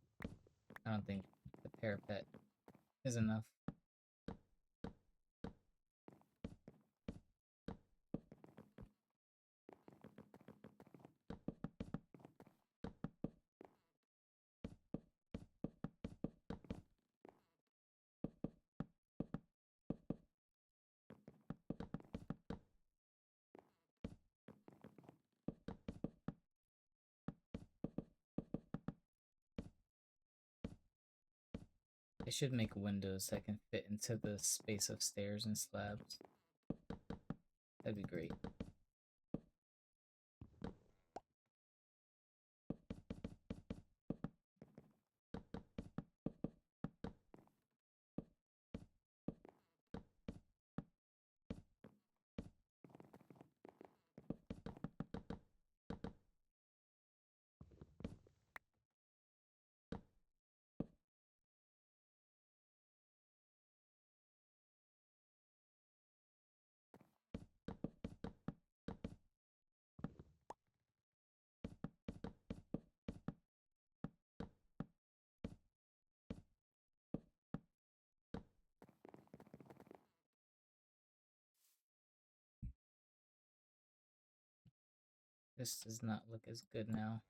Speaker 1: I don't think the parapet is enough. I should make windows that can fit into the space of stairs and slabs. That'd be great. This does not look as good now.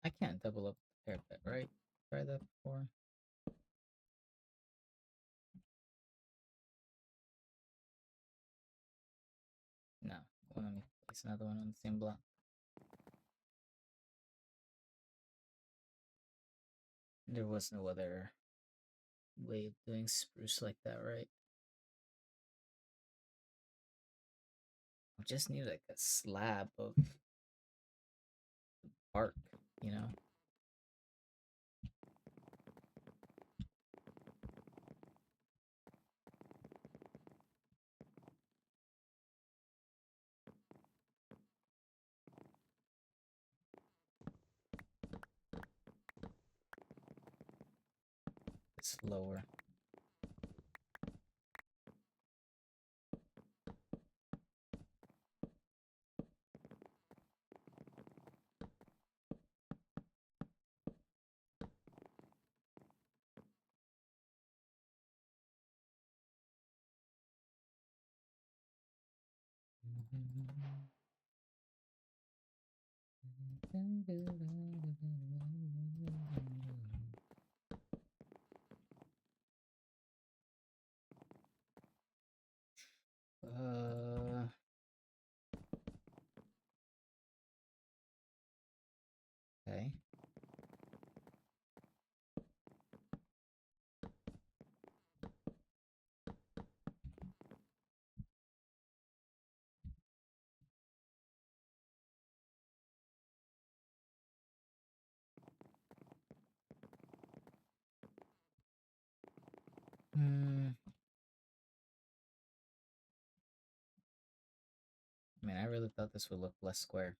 Speaker 1: I can't double up the parapet, right? Tried that before. No. Well, let me place another one on the same block. There was no other way of doing spruce like that, right? I just need like a slab of bark, you know? It's lower. Uh, okay. Hmm. I mean, I really thought this would look less square.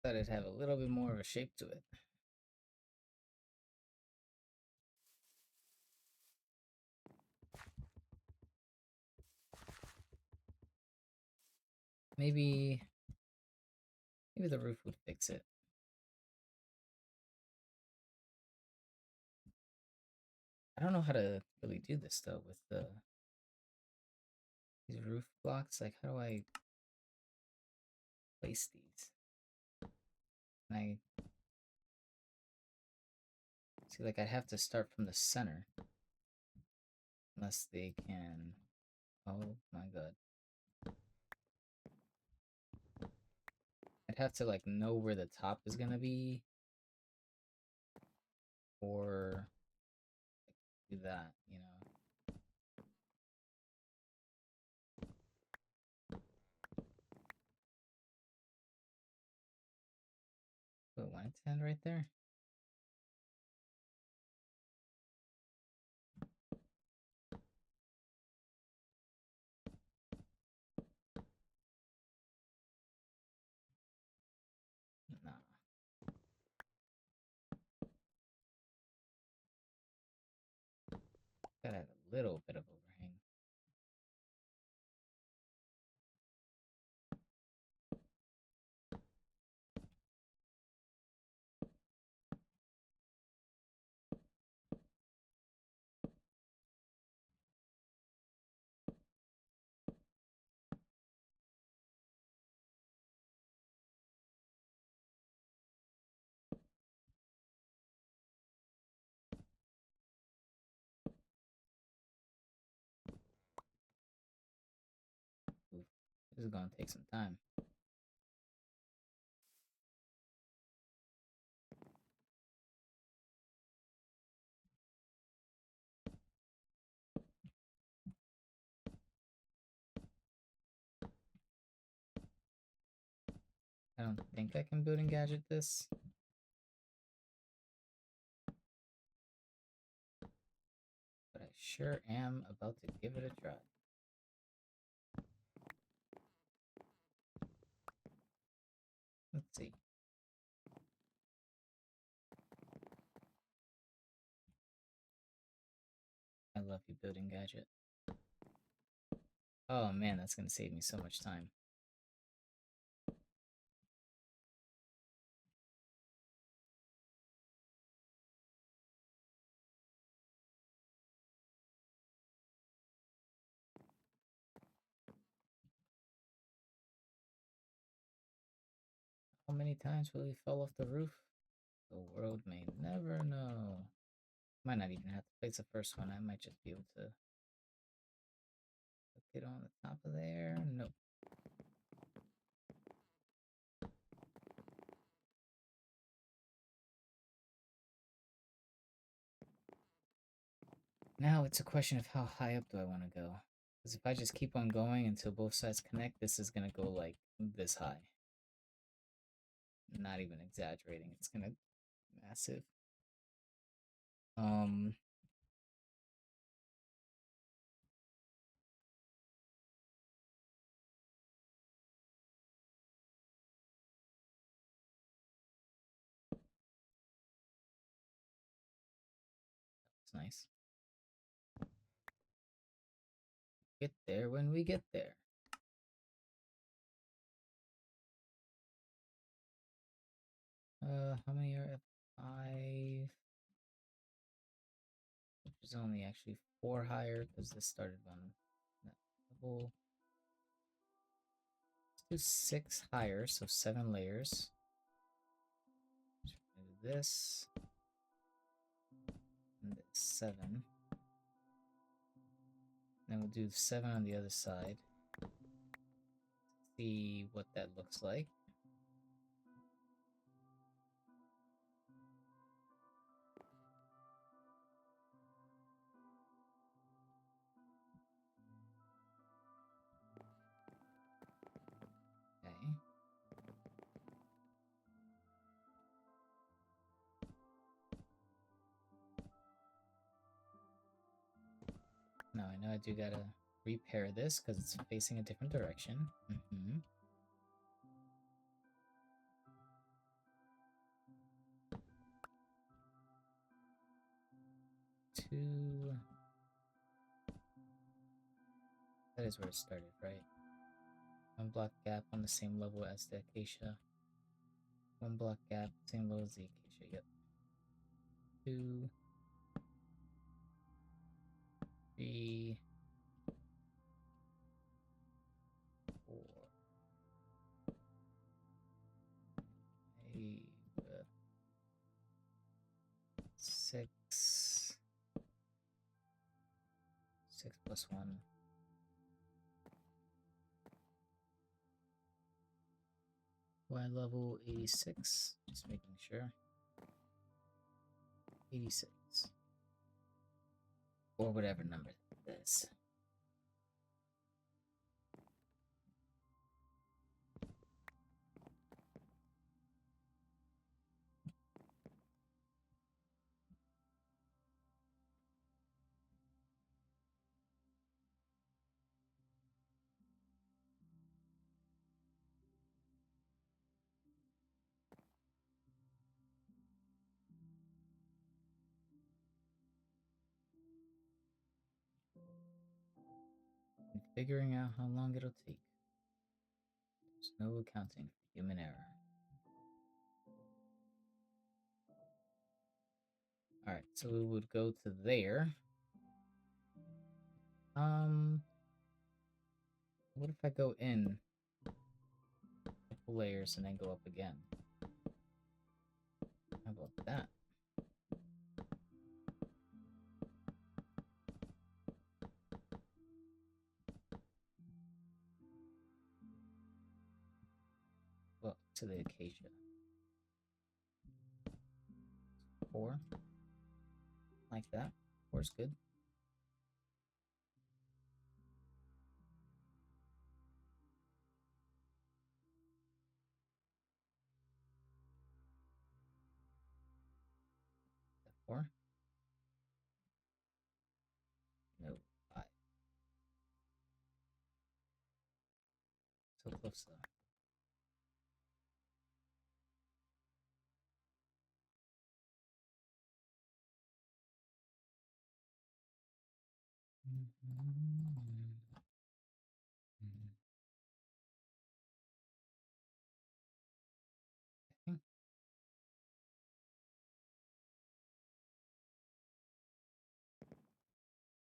Speaker 1: Thought it'd have a little bit more of a shape to it. Maybe, maybe the roof would fix it. I don't know how to really do this though with these roof blocks. Like, how do I place these? And I see, like, I'd have to start from the center, unless they can. Oh my god. I'd have to like know where the top is gonna be, or do that, you know. Put one ten right there. Nah. Gotta have a little bit of overhang. Oof. This is gonna take some time. I don't think I can build and gadget this. But I sure am about to give it a try. Let's see. I love you, building gadget. Oh man, that's gonna save me so much time. How many times will he fall off the roof? The world may never know. Might not even have to place the first one. I might just be able to put it on the top of there. Nope. Now it's a question of how high up do I want to go. Because if I just keep on going until both sides connect, this is going to go like this high. Not even exaggerating. It's going to be massive. That's nice. Get there when we get there. How many are F5? Which is only actually 4 higher because this started on that level. Let's do 6 higher, so 7 layers. So we're gonna do this and this 7. Then we'll do 7 on the other side. See what that looks like. Okay. Now I know I do gotta repair this because it's facing a different direction. Two. That is where it started, right? 1 block gap on the same level as the acacia. 1 block gap, same level as the acacia. Yep. 2, 3, 4, 8, 6. 6 plus 1. Y level 86. Just making sure. 86. Or whatever number that is. And figuring out how long it'll take. There's no accounting for human error. Alright, so we would go to there. What if I go in a couple layers and then go up again? How about that? Well, to the acacia. 4. Like that. 4 is good. That 4. No. 5. So close though.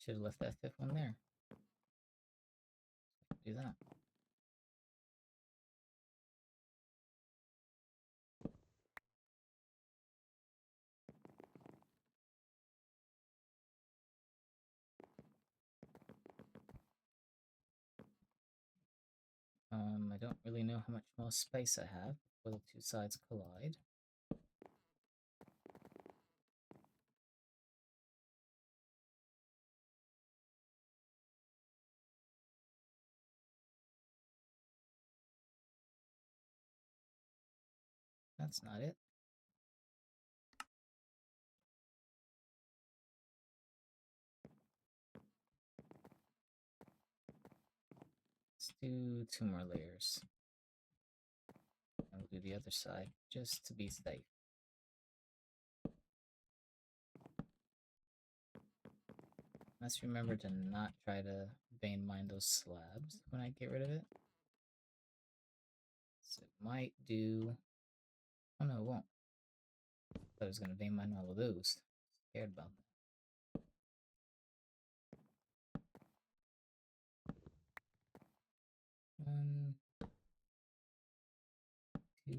Speaker 1: Should have left that 5th one there. Do that. don't really know how much more space I have before the two sides collide. That's not it. Let's do 2 more layers. And we'll do the other side, just to be safe. Let's remember to not try to vein mine those slabs when I get rid of it. So it might do... Oh no, it won't. I thought it was going to vein mine all of those. Scared about that. 1, 2,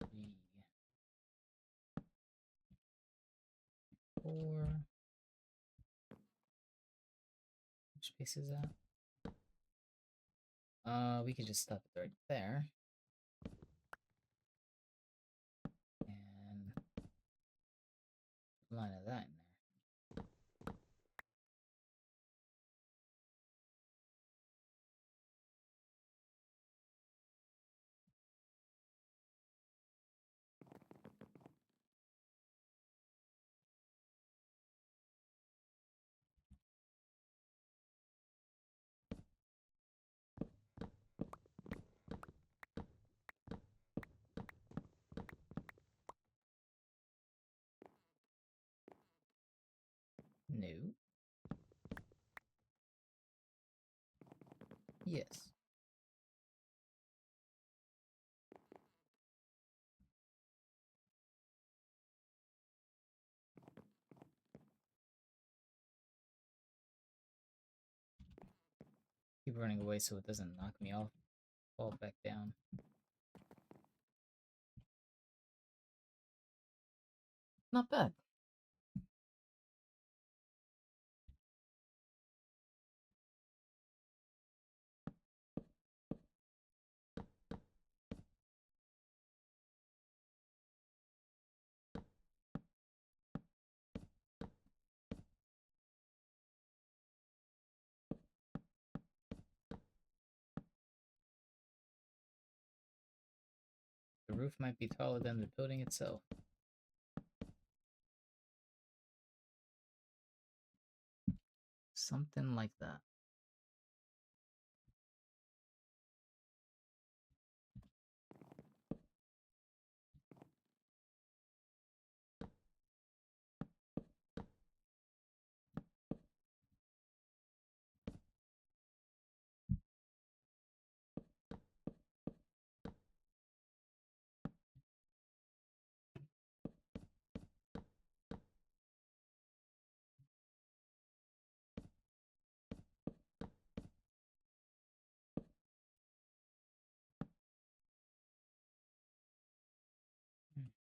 Speaker 1: 3, 4. Which piece is that? We could just stop it right there. And line of that in there. No. Yes. Keep running away so it doesn't knock me off. Fall back down. Not bad. The roof might be taller than the building itself. Something like that.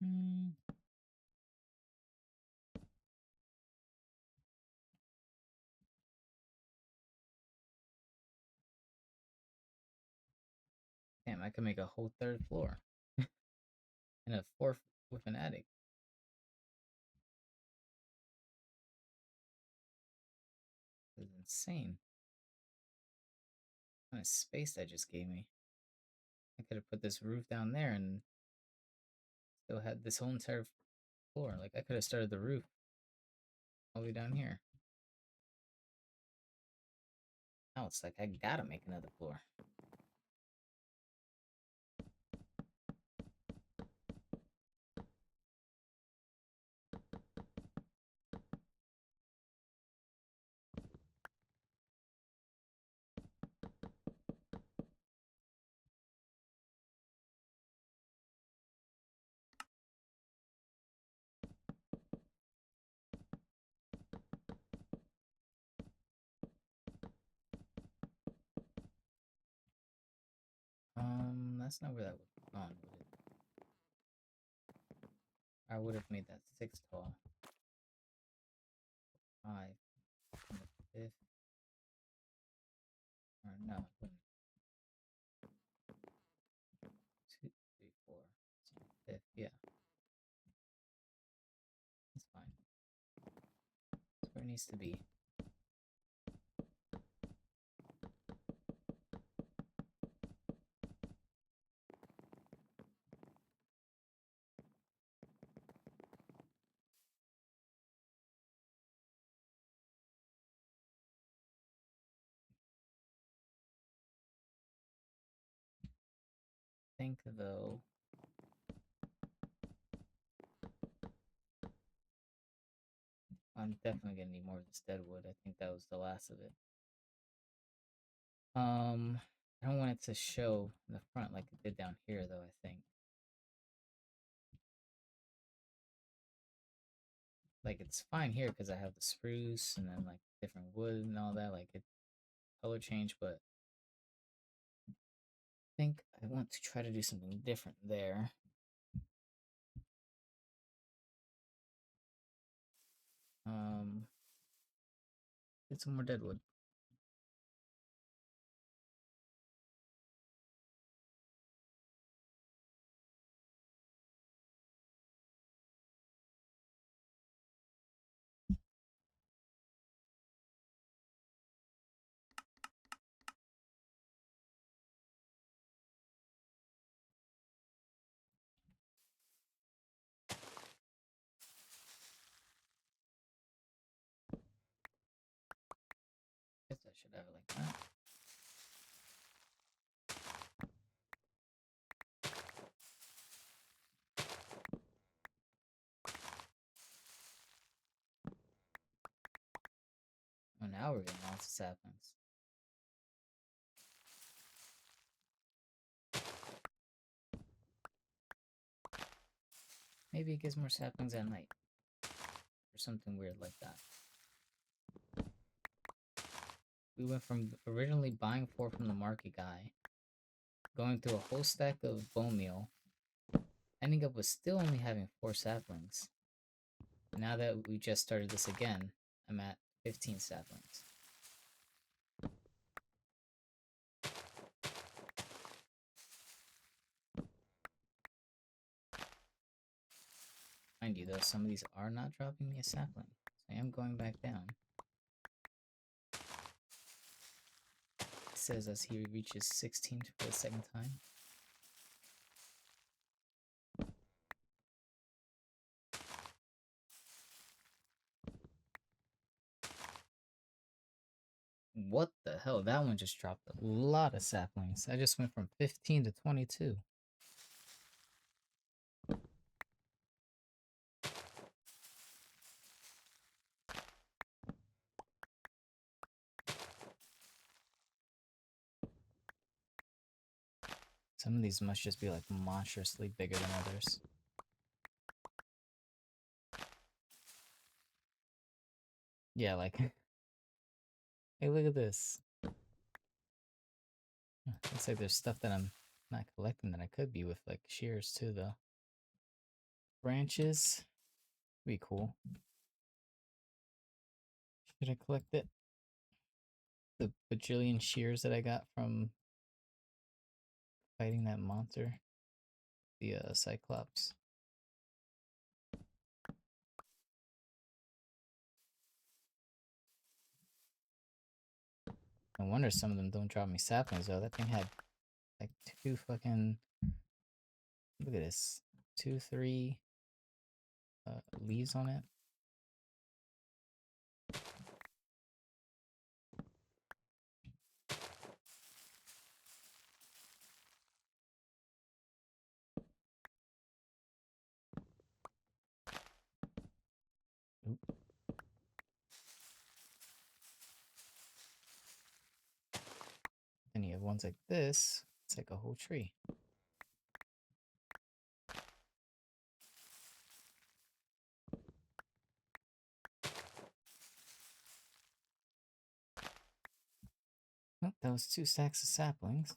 Speaker 1: Mm-hmm. Damn, I could make a whole 3rd floor. And a 4th with an attic. This is insane. What kind of space that just gave me. I could have put this roof down there and still had this whole entire floor. Like, I could have started the roof all the way down here. Now it's like I gotta make another floor. That's not where that would have gone, would it? I would have made that 6 tall. 5. And the 5th. Or No. 2, 3, 4. Fifth. Yeah, that's fine. That's where it needs to be. I think though, I'm definitely gonna need more of this dead wood. I think that was the last of it. I don't want it to show in the front like it did down here though, I think. Like it's fine here because I have the spruce and then like different wood and all that, like it color change, but I think I want to try to do something different there. Get some more deadwood. Guess I should have it like that. Oh, now we're getting lots of saplings. Maybe it gives more saplings at night. Or something weird like that. We went from originally buying 4 from the market guy, going through a whole stack of bone meal, ending up with still only having 4 saplings. Now that we just started this again, I'm at 15 saplings. Mind you though, some of these are not dropping me a sapling, so I am going back down. It says as he reaches 16 for the second time. What the hell? That one just dropped a lot of saplings. I just went from 15 to 22. Some of these must just be like monstrously bigger than others. Yeah, like, hey, look at this. Looks like there's stuff that I'm not collecting that I could be with, like shears too, though. Branches, be cool. Should I collect it? The bajillion shears that I got from fighting that monster, the Cyclops. No wonder some of them don't drop me saplings though. That thing had like 2 fucking. Look at this, 2, 3 leaves on it. Oop. Then you have ones like this. It's like a whole tree. Oh, that was 2 stacks of saplings,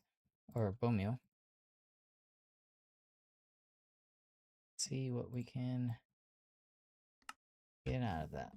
Speaker 1: or bone meal. See what we can get out of that.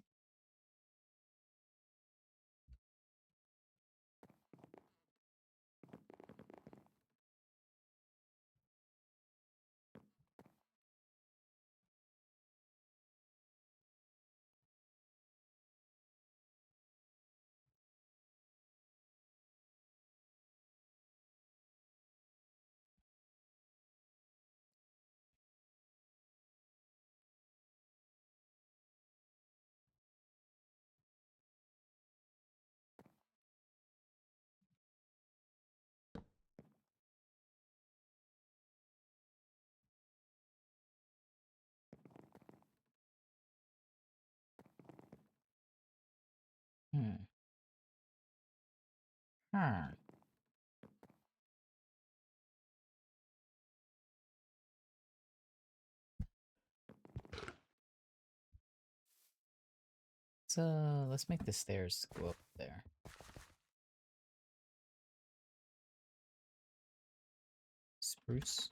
Speaker 1: Huh. Let's make the stairs go up there. Spruce.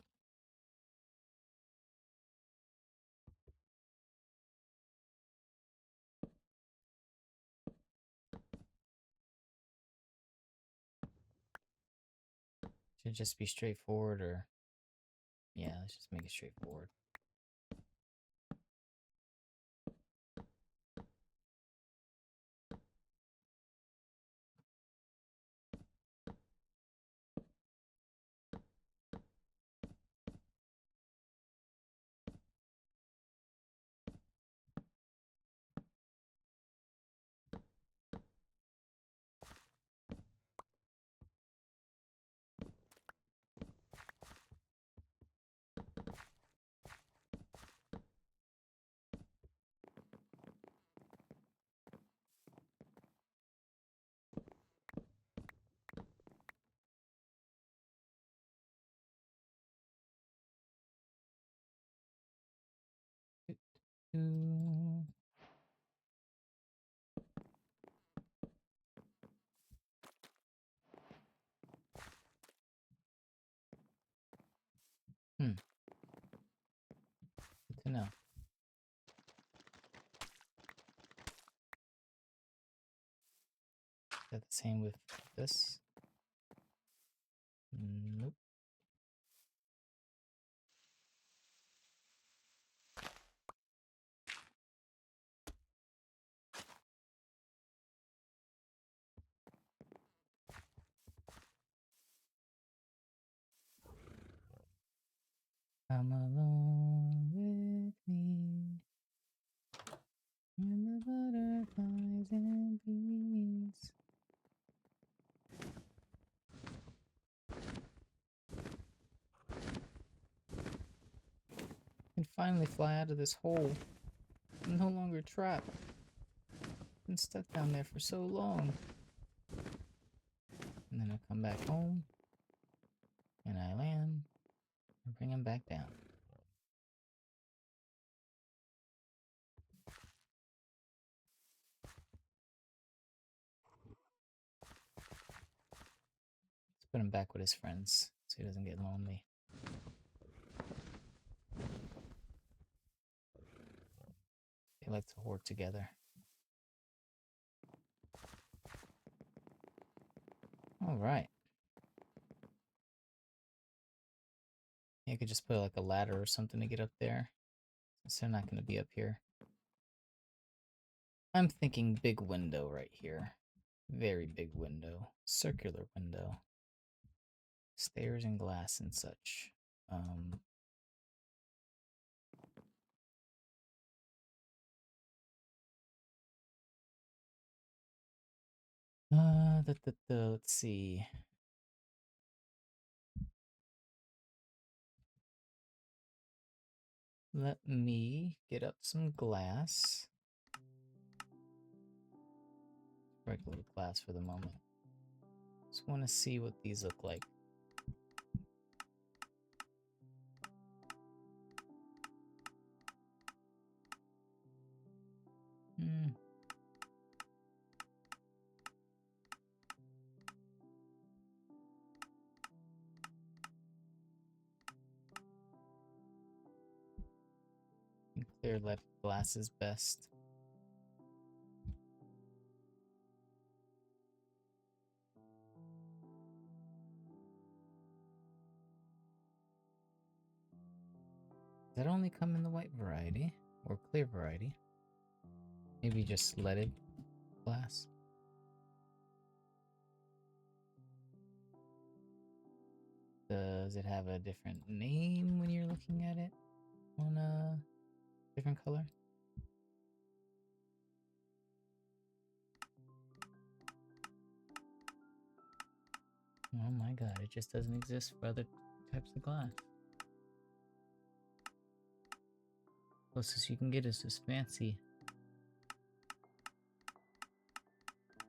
Speaker 1: Should it just be straightforward, or yeah, let's just make it straightforward. Hmm. Good to know. Is that the same with this? Nope. Come along with me, and the butterflies and bees. I can finally fly out of this hole. I'm no longer trapped. Been stuck down there for so long. And then I come back home, and I land, and bring him back down. Let's put him back with his friends so he doesn't get lonely. They like to hoard together. Alright. I could just put like a ladder or something to get up there, since they're not going to be up here. I'm thinking big window right here. Very big window. Circular window. Stairs and glass and such. Let's see. Let me get up some glass. Regular glass for the moment. Just want to see what these look like. Clear lead glass is best. Does that only come in the white variety or clear variety? Maybe just leaded glass. Does it have a different name when you're looking at it on a different color? Oh my god, it just doesn't exist for other types of glass. Closest you can get is just fancy.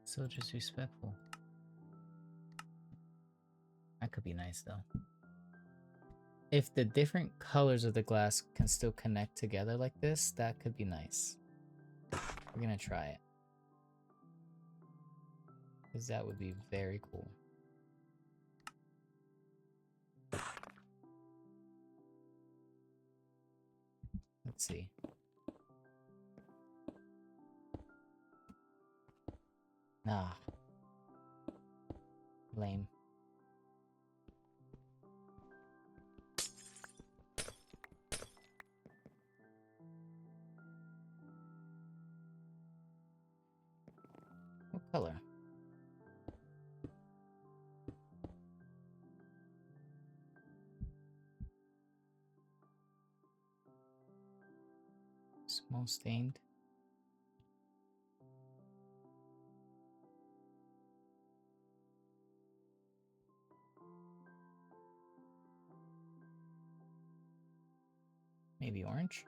Speaker 1: So disrespectful. That could be nice though. If the different colors of the glass can still connect together like this, that could be nice. We're gonna try it. Because that would be very cool. Let's see. Nah. Lame. What color? Small stained. Maybe orange?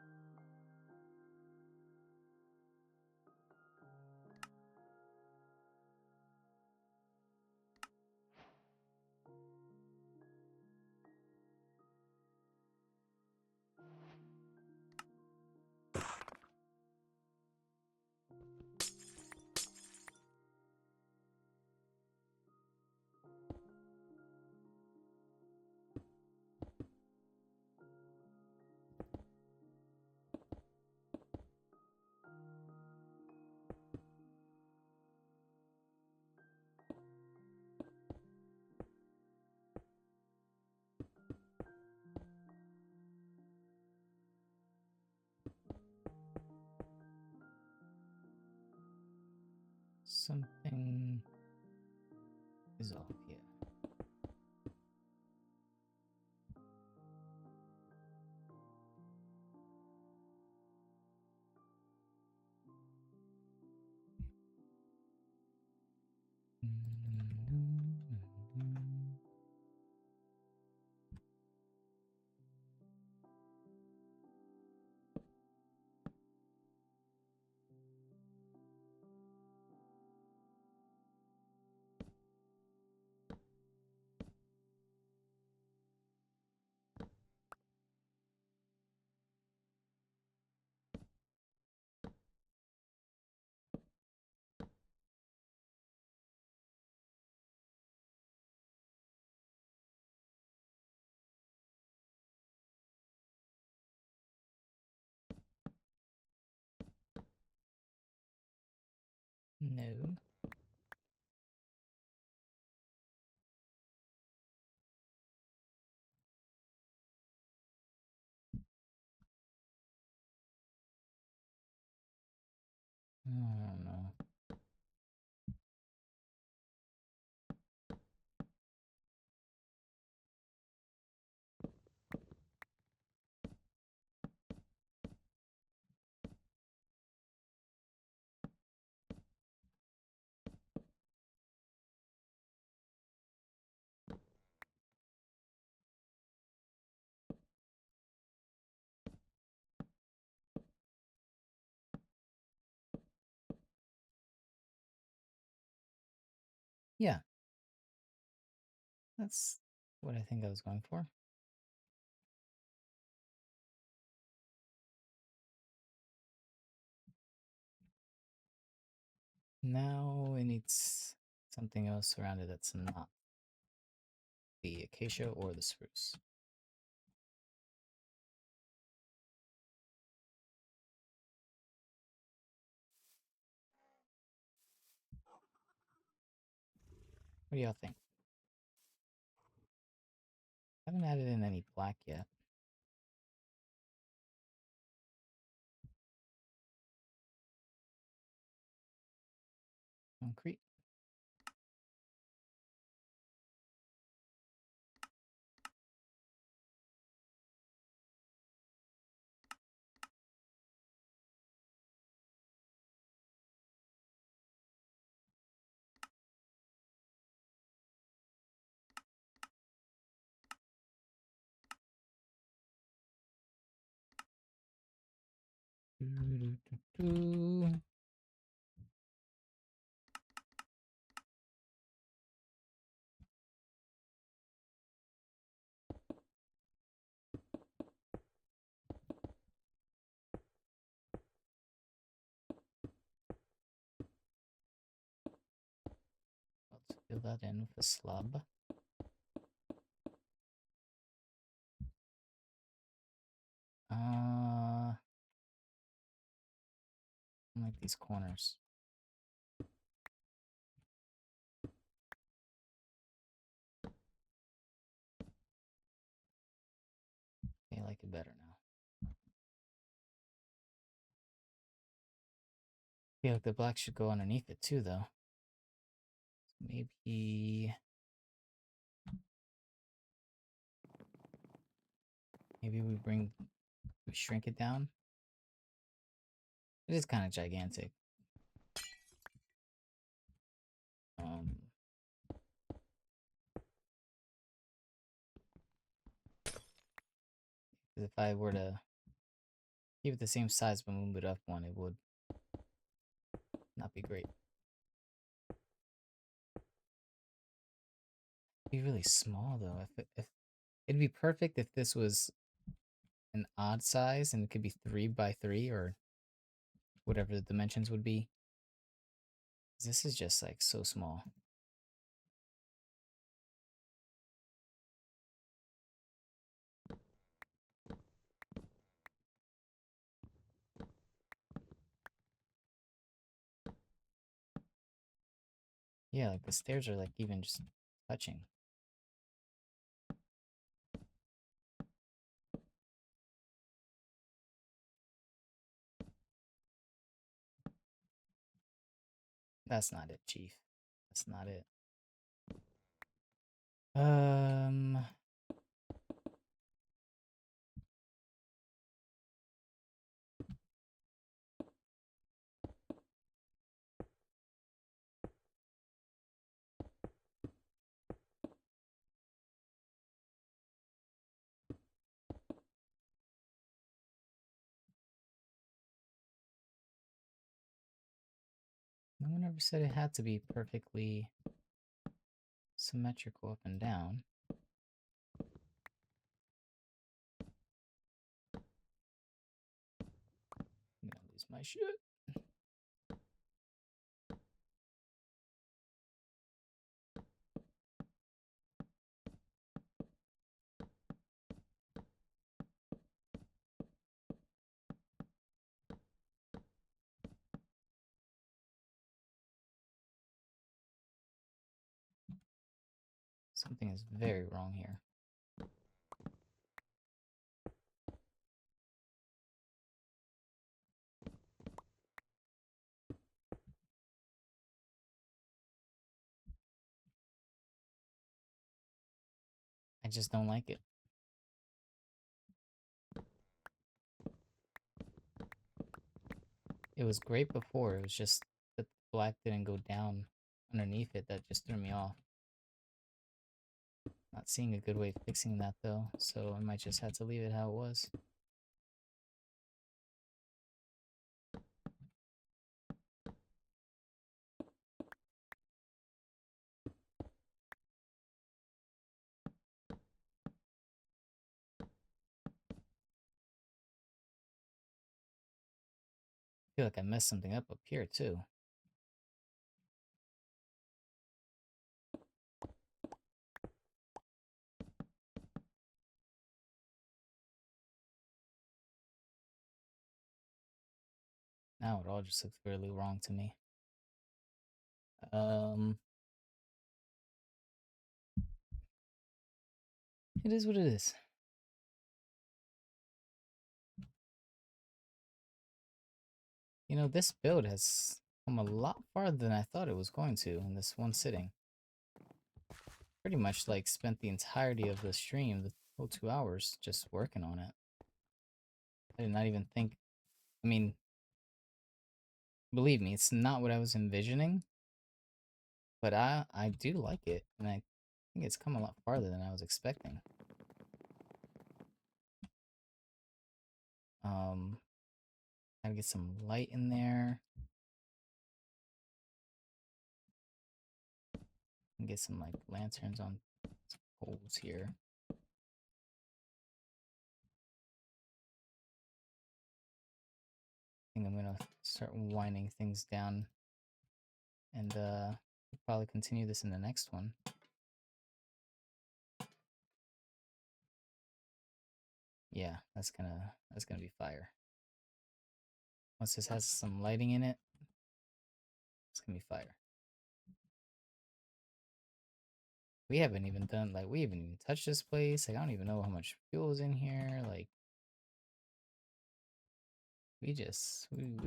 Speaker 1: Something is off here. No. I don't know. Yeah. That's what I think I was going for. Now it needs something else around it that's not the acacia or the spruce. What do y'all think? I haven't added in any black yet. Concrete. Doo-doo-doo-doo. Fill that in with a slab. I like these corners. I like it better now. I feel like the black should go underneath it too, though. Maybe we shrink it down. It is kind of gigantic. If I were to keep it the same size but move it up one, it would not be great. It'd be really small though. If it'd be perfect if this was an odd size and it could be 3 by 3 or whatever the dimensions would be. This is just like so small. Yeah, like the stairs are like even just touching. That's not it, Chief. That's not it. Um, no one ever said it had to be perfectly symmetrical up and down. I'm gonna lose my shit. Something is very wrong here. I just don't like it. It was great before. It was just that the black didn't go down underneath it. That just threw me off. Not seeing a good way of fixing that though, so I might just have to leave it how it was. I feel like I messed something up here too. Now it all just looks really wrong to me. It is what it is. You know, this build has come a lot farther than I thought it was going to in this one sitting. Pretty much like spent the entirety of the stream, the whole 2 hours, just working on it. I did not even think, I mean, believe me, it's not what I was envisioning, but I do like it, and I think it's come a lot farther than I was expecting. Gotta get some light in there. And get some like lanterns on poles here. I think I'm gonna start winding things down and We'll probably continue this in the next one. Yeah, that's gonna be fire. Once this has some lighting in it, it's gonna be fire. We haven't even done, like, we haven't even touched this place. Like, I don't even know how much fuel is in here. Like, we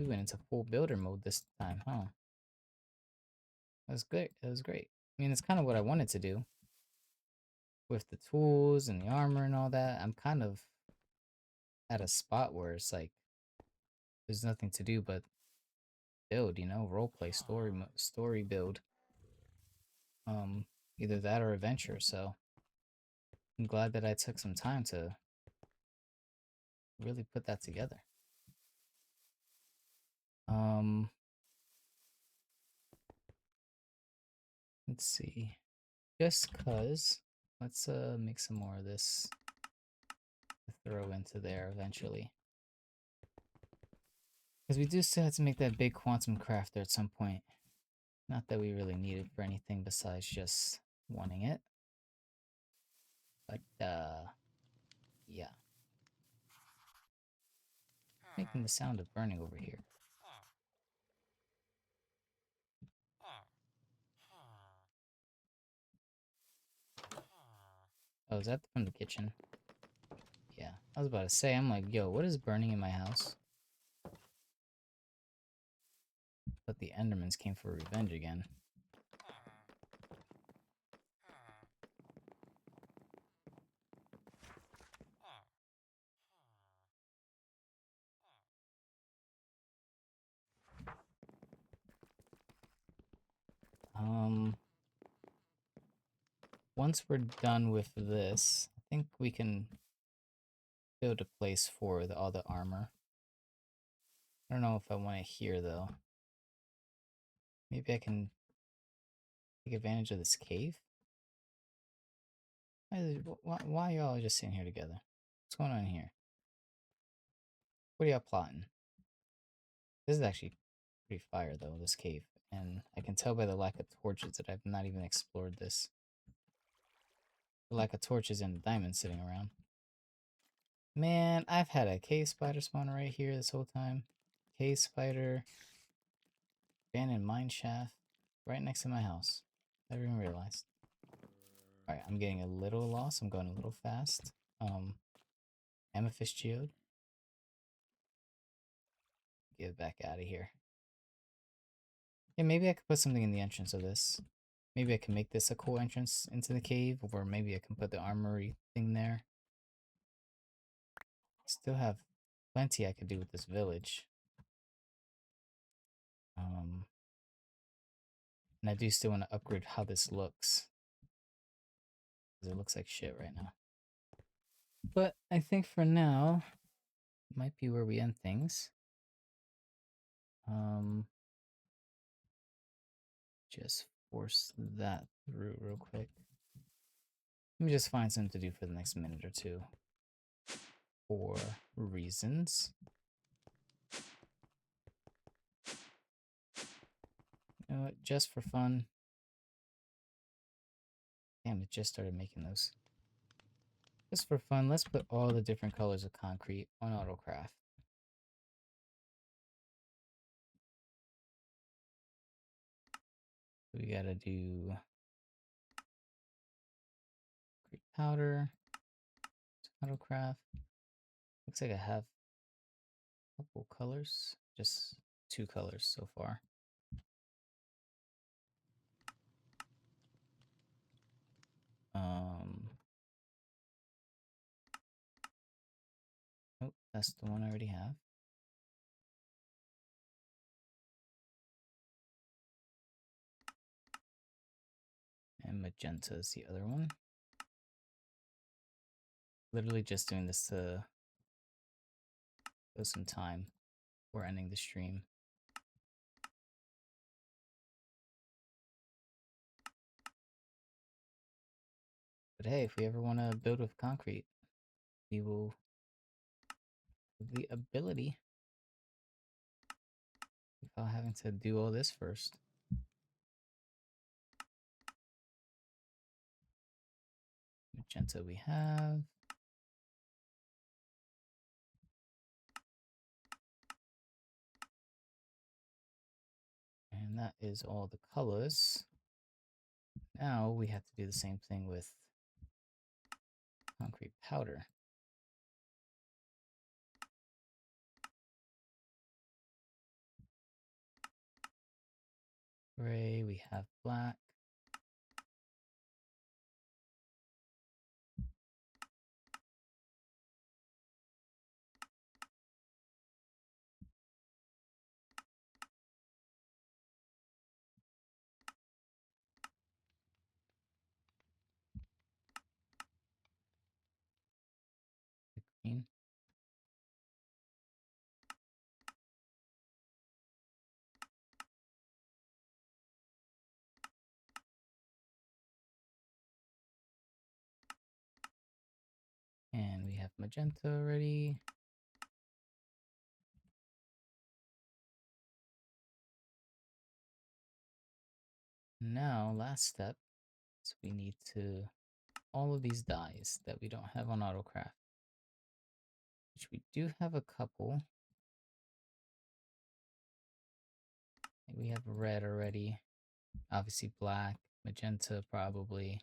Speaker 1: went into full builder mode this time, huh? That was good. That was great. I mean, it's kind of what I wanted to do with the tools and the armor and all that. I'm kind of at a spot where it's like there's nothing to do but build, you know, role play, story build. Um, Either that or adventure. So I'm glad that I took some time to really put that together. Um, let's see. Just cause, let's make some more of this to throw into there eventually. Because we do still have to make that big quantum crafter at some point. Not that we really need it for anything besides just wanting it. But, yeah. Making the sound of burning over here. Oh, is that from the kitchen? Yeah. I was about to say, I'm like, yo, what is burning in my house? But the Endermans came for revenge again. Once we're done with this, I think we can build a place for all the armor. I don't know if I want it here, though. Maybe I can take advantage of this cave? Why y'all just sitting here together? What's going on here? What are y'all plotting? This is actually pretty fire, though, this cave. And I can tell by the lack of torches that I've not even explored this. The lack of torches and diamonds sitting around. Man, I've had a cave spider spawn right here this whole time. Cave spider. Abandoned mine shaft. Right next to my house. Never even realized. Alright, I'm getting a little lost. I'm going a little fast. Amethyst geode. Get back out of here. Yeah, maybe I could put something in the entrance of this. Maybe I can make this a cool entrance into the cave, or maybe I can put the armory thing there. Still have plenty I could do with this village. And I do still want to upgrade how this looks. Because it looks like shit right now. But I think for now, might be where we end things. Just force that through real quick. Let me just find something to do for the next minute or two. For reasons. You know what? Just for fun. Damn, it just started making those. Just for fun, let's put all the different colors of concrete on AutoCraft. We gotta do concrete powder, AutoCraft. Looks like I have a couple colors, just 2 colors so far. Oh, that's the one I already have. And magenta is the other one. Literally just doing this to go some time before ending the stream. But hey, if we ever want to build with concrete, we will have the ability without having to do all this first. magenta we have. And that is all the colors. Now we have to do the same thing with concrete powder. Gray, we have black. Green. And we have magenta already. Now, last step is we need to all of these dyes that we don't have on AutoCraft, which we do have a couple. We have red already, obviously black, magenta probably.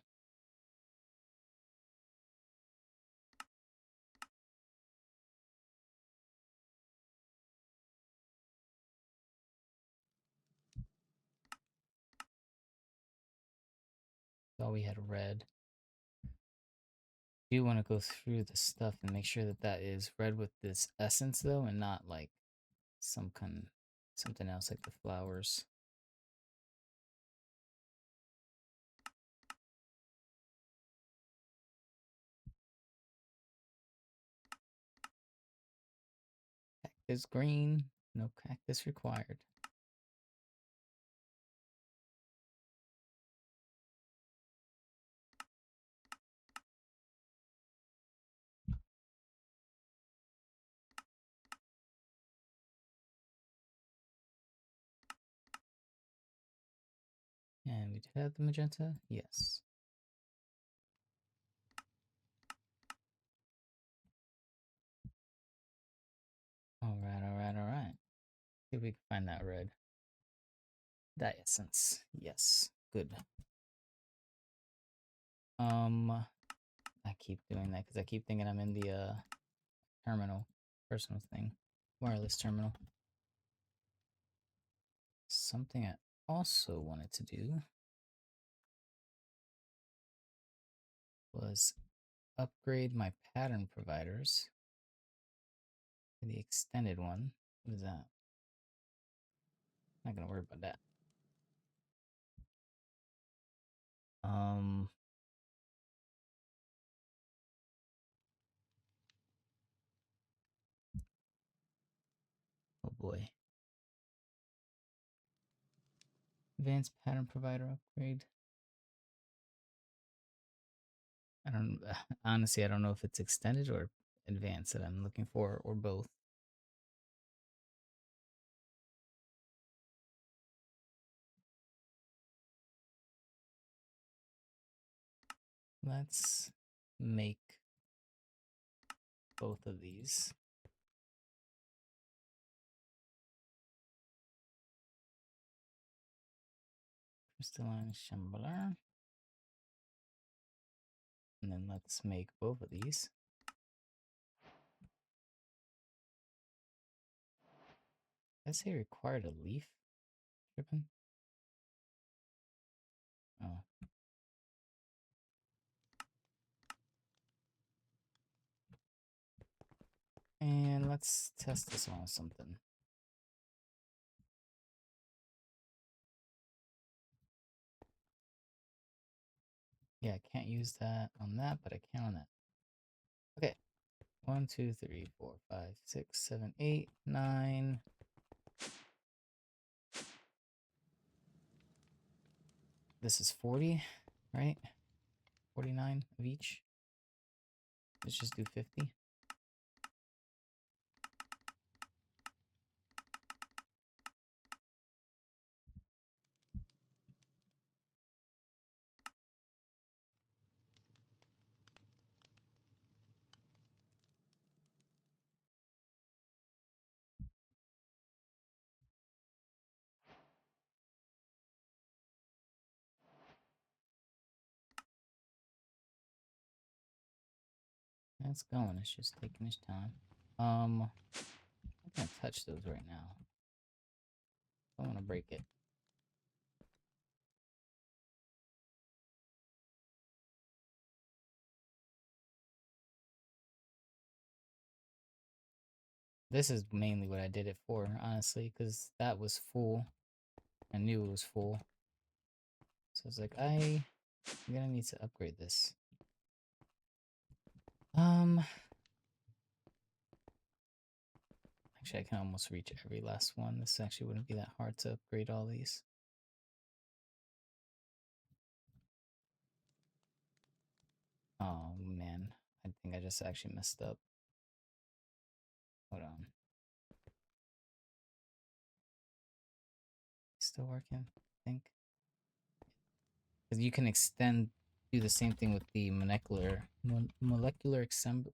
Speaker 1: Thought we had red. Do want to go through the stuff and make sure that that is red with this essence though, and not like something else like the flowers. Cactus green, no cactus required. And we did have the magenta, yes. All right. See if we can find that red. Dye essence, yes, good. I keep doing that because I keep thinking I'm in the terminal, personal thing, wireless terminal. Something I also wanted to do was upgrade my pattern providers to the extended one. What is that? Not gonna worry about that. Um, oh boy. Advanced pattern provider upgrade. I don't honestly I don't know if it's extended or advanced that I'm looking for or both. Let's make both of these. Crystalline Shambler. And then let's make both of these. Did I say required a leaf? Tripping? Oh. And let's test this one with something. Yeah, I can't use that on that, but I can on that. Okay. 1, 2, 3, 4, 5, 6, 7, 8, 9. This is 40, right? 49 of each. Let's just do 50. It's going. It's just taking its time. I'm gonna touch those right now. I don't want to break it. This is mainly what I did it for, honestly, because that was full. I knew it was full. So I was like, I'm gonna need to upgrade this. Actually, I can almost reach every last one. This actually wouldn't be that hard to upgrade all these. Oh man, I think I just actually messed up. Hold on. Still working, I think. Because you can do the same thing with the molecular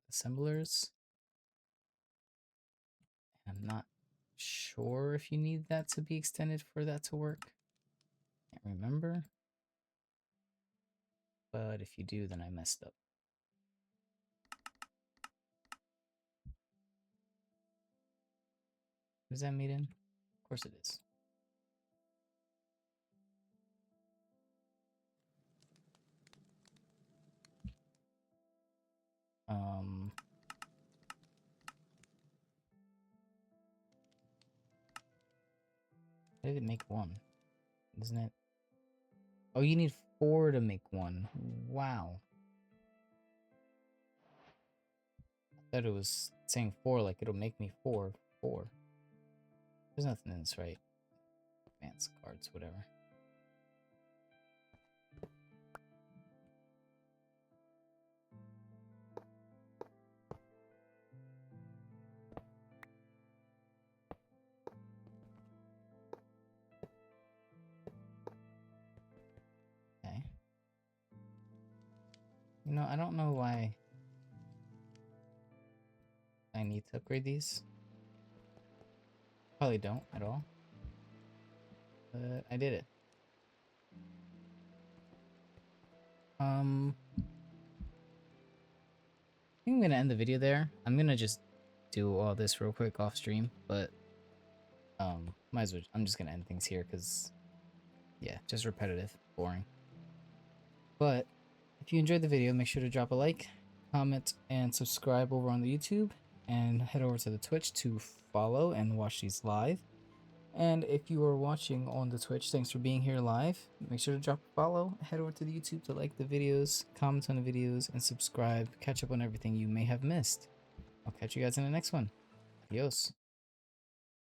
Speaker 1: assemblers. I'm not sure if you need that to be extended for that to work. Can't remember. But if you do, then I messed up. Is that made in? Of course it is. How did it make one? Isn't it? Oh, you need 4 to make one. Wow. I thought it was saying 4 like it'll make me 4. 4. There's nothing in this, right? Advanced cards, whatever. Okay. You know, I don't know why I need to upgrade these. Probably don't at all. But I did it. I think I'm gonna end the video there. I'm gonna just do all this real quick off stream, but might as well. I'm just gonna end things here because, yeah, just repetitive, boring. But if you enjoyed the video, make sure to drop a like, comment, and subscribe over on the YouTube, and head over to the Twitch to follow and watch these live. And if you are watching on the Twitch, thanks for being here live. Make sure to drop a follow, head over to the YouTube to like the videos, comment on the videos, and subscribe. Catch up on everything you may have missed. I'll catch you guys in the next one. Adios.